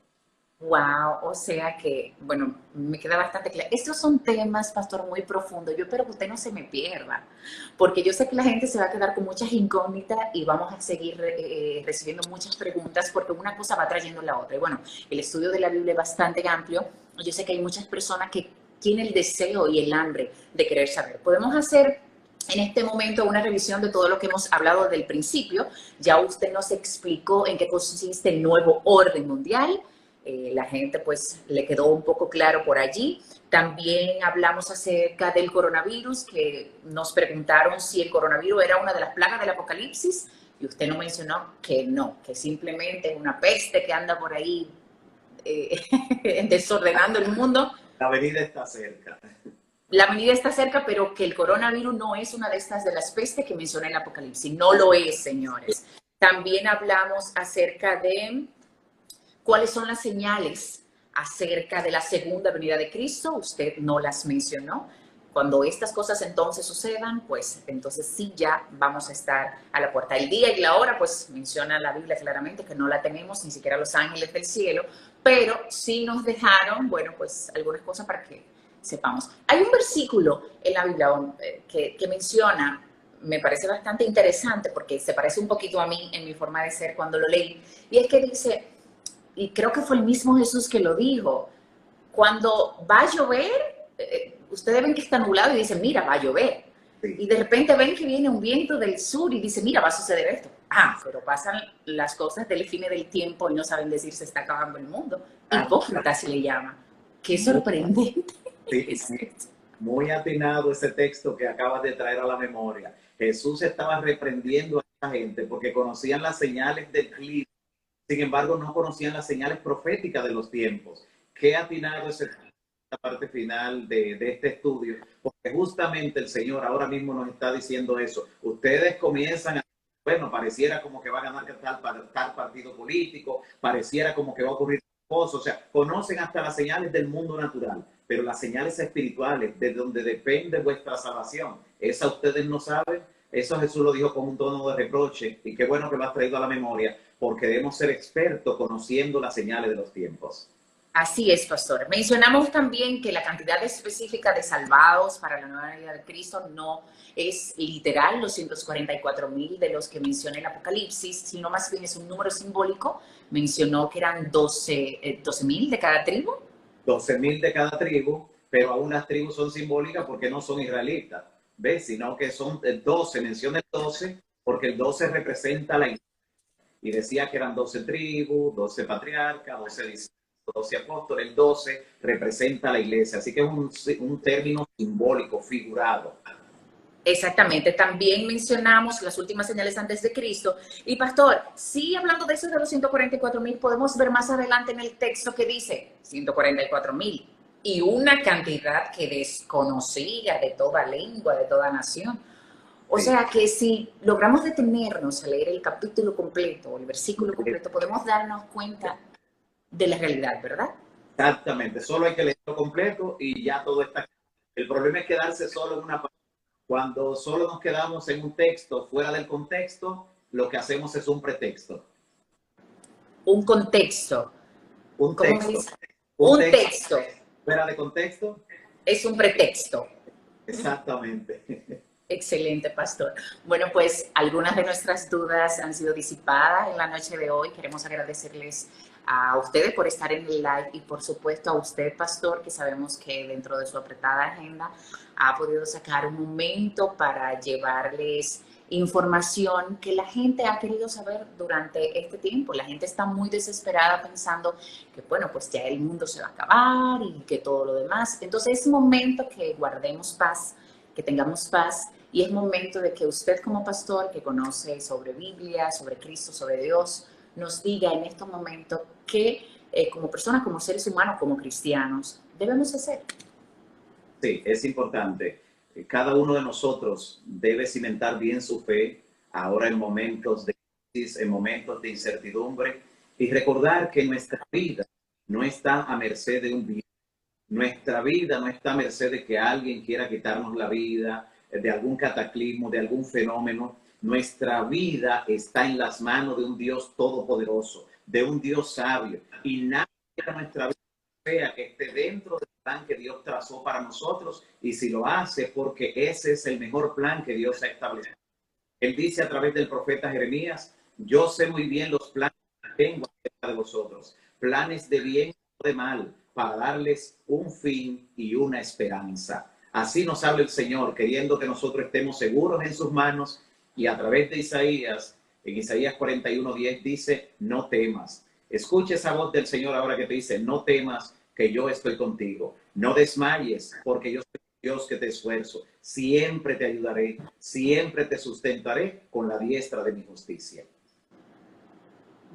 Wow, o sea que, bueno, me queda bastante claro. Estos son temas, pastor, muy profundos. Yo espero que usted no se me pierda, porque yo sé que la gente se va a quedar con muchas incógnitas y vamos a seguir recibiendo muchas preguntas porque una cosa va trayendo la otra. Y bueno, el estudio de la Biblia es bastante amplio. Yo sé que hay muchas personas que tienen el deseo y el hambre de querer saber. Podemos hacer en este momento una revisión de todo lo que hemos hablado desde el principio. Ya usted nos explicó en qué consiste el nuevo orden mundial. La gente pues le quedó un poco claro por allí. También hablamos acerca del coronavirus, que nos preguntaron si el coronavirus era una de las plagas del Apocalipsis y usted nos mencionó que no, que simplemente es una peste que anda por ahí desordenando el mundo. La venida está cerca. La venida está cerca, pero que el coronavirus no es una de estas de las pestes que menciona el Apocalipsis. No lo es, señores. También hablamos acerca de cuáles son las señales acerca de la segunda venida de Cristo. Usted no las mencionó. Cuando estas cosas entonces sucedan, pues entonces sí ya vamos a estar a la puerta. El día y la hora, pues menciona la Biblia claramente que no la tenemos, ni siquiera los ángeles del cielo, pero sí nos dejaron, bueno, pues algunas cosas para que sepamos. Hay un versículo en la Biblia que menciona, me parece bastante interesante porque se parece un poquito a mí en mi forma de ser cuando lo leí, y es que dice, y creo que fue el mismo Jesús que lo dijo, cuando va a llover, ustedes ven que está nublado y dicen, mira, va a llover. Sí. Y de repente ven que viene un viento del sur y dice, mira, va a suceder esto. Ah, pero pasan las cosas del fin del tiempo y no saben decir se está acabando el mundo. Hipócrita se le llama. Qué sorprendente. Sí, muy atinado ese texto que acabas de traer a la memoria. Jesús estaba reprendiendo a esa gente porque conocían las señales del clima, sin embargo no conocían las señales proféticas de los tiempos. Qué atinado es la parte final de este estudio, porque justamente el Señor ahora mismo nos está diciendo eso. Ustedes comienzan a, bueno, pareciera como que va a ganar tal partido político, pareciera como que va a ocurrir cosas, o sea, conocen hasta las señales del mundo natural, pero las señales espirituales, de donde depende vuestra salvación, esa ustedes no saben. Eso Jesús lo dijo con un tono de reproche, y qué bueno que lo has traído a la memoria, porque debemos ser expertos conociendo las señales de los tiempos. Así es, pastor. Mencionamos también que la cantidad específica de salvados para la nueva vida de Cristo no es literal, los 144,000 de los que menciona el Apocalipsis, sino más bien es un número simbólico. Mencionó que eran 12,000 de cada tribu. 12,000 de cada tribu, pero aún las tribus son simbólicas porque no son israelitas, ¿ves? Sino que son 12, menciona el 12, porque el 12 representa la iglesia. Y decía que eran 12 tribus, 12 patriarcas, 12 discípulos, 12 apóstoles. El 12 representa la iglesia, así que es un término simbólico, figurado. Exactamente, también mencionamos las últimas señales antes de Cristo. Y pastor, sí, hablando de eso de los 144,000, podemos ver más adelante en el texto que dice 144,000 y una cantidad que desconocida de toda lengua, de toda nación. O sea que si logramos detenernos a leer el capítulo completo o el versículo completo, podemos darnos cuenta de la realidad, ¿verdad? Exactamente, solo hay que leerlo completo y ya todo está. El problema es quedarse solo en una parte. Cuando solo nos quedamos en un texto fuera del contexto, lo que hacemos es un pretexto. Un contexto. Un ¿Cómo texto. me dice? Un texto. Fuera de contexto. Es un pretexto. Exactamente. Excelente, pastor. Bueno, pues algunas de nuestras dudas han sido disipadas en la noche de hoy. Queremos agradecerles a ustedes por estar en el live y por supuesto a usted, pastor, que sabemos que dentro de su apretada agenda ha podido sacar un momento para llevarles información que la gente ha querido saber durante este tiempo. La gente está muy desesperada pensando que, bueno, pues ya el mundo se va a acabar y que todo lo demás. Entonces es momento que guardemos paz, que tengamos paz, y es momento de que usted como pastor que conoce sobre Biblia, sobre Cristo, sobre Dios, nos diga en estos momentos qué como personas, como seres humanos, como cristianos, debemos hacer. Sí, es importante. Cada uno de nosotros debe cimentar bien su fe ahora en momentos de crisis, en momentos de incertidumbre, y recordar que nuestra vida no está a merced de un virus. Nuestra vida no está a merced de que alguien quiera quitarnos la vida, de algún cataclismo, de algún fenómeno. Nuestra vida está en las manos de un Dios todopoderoso, de un Dios sabio, y nada de nuestra vida sea que esté dentro del plan que Dios trazó para nosotros, y si lo hace porque ese es el mejor plan que Dios ha establecido. Él dice a través del profeta Jeremías: yo sé muy bien los planes que tengo acerca de vosotros, planes de bien y no de mal, para darles un fin y una esperanza. Así nos habla el Señor, queriendo que nosotros estemos seguros en sus manos, y a través de Isaías, en Isaías 41:10 dice: no temas. Escucha esa voz del Señor ahora que te dice: no temas, que yo estoy contigo. No desmayes, porque yo soy Dios que te esfuerzo. Siempre te ayudaré, siempre te sustentaré con la diestra de mi justicia.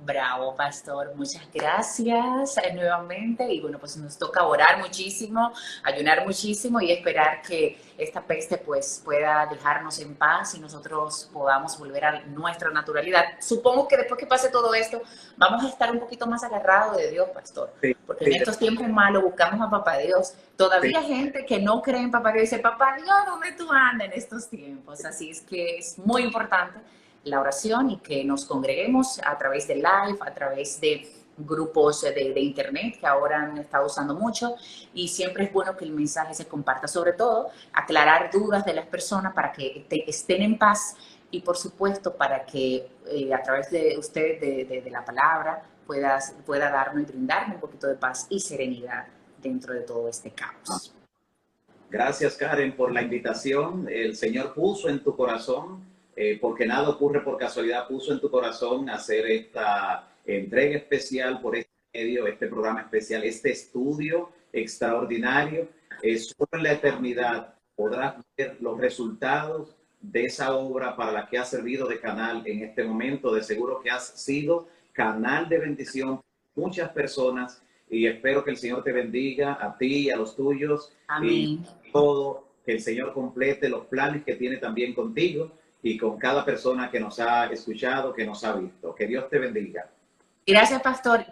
Bravo, pastor. Muchas gracias nuevamente. Y bueno, pues nos toca orar muchísimo, ayunar muchísimo y esperar que esta peste pues pueda dejarnos en paz y nosotros podamos volver a nuestra naturalidad. Supongo que después que pase todo esto, vamos a estar un poquito más agarrados de Dios, pastor. Porque en estos tiempos malos buscamos a Papá Dios. Todavía hay gente que no cree en Papá Dios y dice: Papá Dios, ¿dónde tú andas en estos tiempos? Así es que es muy importante la oración y que nos congreguemos a través de live, a través de grupos de internet que ahora han estado usando mucho, y siempre es bueno que el mensaje se comparta, sobre todo aclarar dudas de las personas para que estén en paz y por supuesto para que a través de usted, de la palabra, pueda darnos y brindarnos un poquito de paz y serenidad dentro de todo este caos. Gracias, Karen, por la invitación. El Señor puso en tu corazón, porque nada ocurre por casualidad, puso en tu corazón hacer esta entrega especial por este medio, este programa especial, este estudio extraordinario. Solo en la eternidad podrás ver los resultados de esa obra para la que has servido de canal en este momento. De seguro que has sido canal de bendición para muchas personas, y espero que el Señor te bendiga a ti y a los tuyos. Amén. Y todo, que el Señor complete los planes que tiene también contigo y con cada persona que nos ha escuchado, que nos ha visto. Que Dios te bendiga. Gracias, pastor.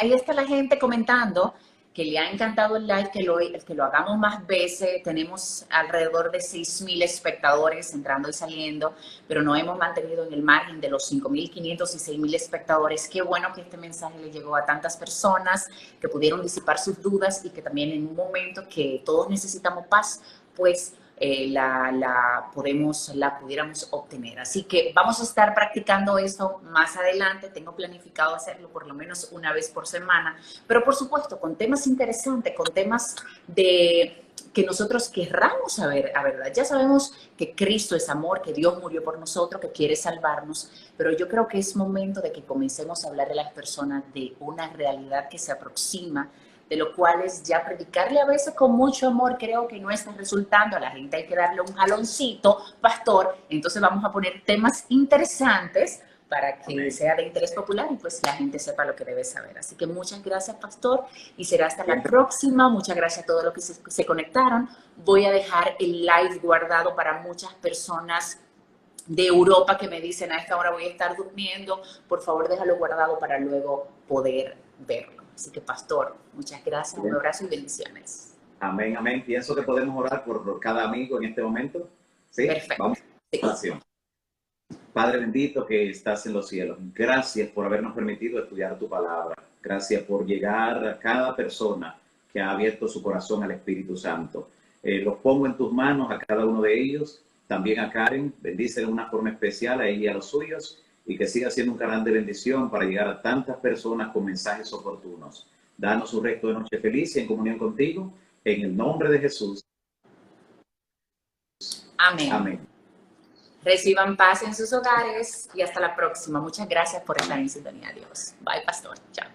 Ahí está la gente comentando que le ha encantado el live, que lo hagamos más veces. Tenemos alrededor de 6,000 espectadores entrando y saliendo, pero no hemos mantenido en el margen de los 5,500 y 6,000 espectadores. Qué bueno que este mensaje le llegó a tantas personas que pudieron disipar sus dudas y que también en un momento que todos necesitamos paz, pues la pudiéramos obtener. Así que vamos a estar practicando esto más adelante. Tengo planificado hacerlo por lo menos una vez por semana, pero por supuesto con temas interesantes, con temas de que nosotros querramos saber, a verdad. Ya sabemos que Cristo es amor, que Dios murió por nosotros, que quiere salvarnos, pero yo creo que es momento de que comencemos a hablar a las personas de una realidad que se aproxima, de lo cual es ya predicarle a veces con mucho amor, creo que no está resultando, a la gente hay que darle un jaloncito, pastor. Entonces vamos a poner temas interesantes para que Amén. sea de interés popular y pues la gente sepa lo que debe saber. Así que muchas gracias, pastor, y será hasta la próxima. Muchas gracias a todos los que se conectaron. Voy a dejar el live guardado para muchas personas de Europa que me dicen: a esta hora voy a estar durmiendo, por favor déjalo guardado para luego poder verlo. Así que, pastor, muchas gracias, un abrazo y bendiciones. Amén, amén. Pienso que podemos orar por cada amigo en este momento. ¿Sí? Perfecto. Vamos a la oración. Padre bendito que estás en los cielos, gracias por habernos permitido estudiar tu palabra. Gracias por llegar a cada persona que ha abierto su corazón al Espíritu Santo. Los pongo en tus manos a cada uno de ellos, también a Karen. Bendice de una forma especial a ella y a los suyos, y que siga siendo un canal de bendición para llegar a tantas personas con mensajes oportunos. Danos un resto de noche feliz y en comunión contigo, en el nombre de Jesús. Amén. Amén. Reciban paz en sus hogares y hasta la próxima. Muchas gracias por estar en sintonía. Adiós. Bye, pastor. Chao.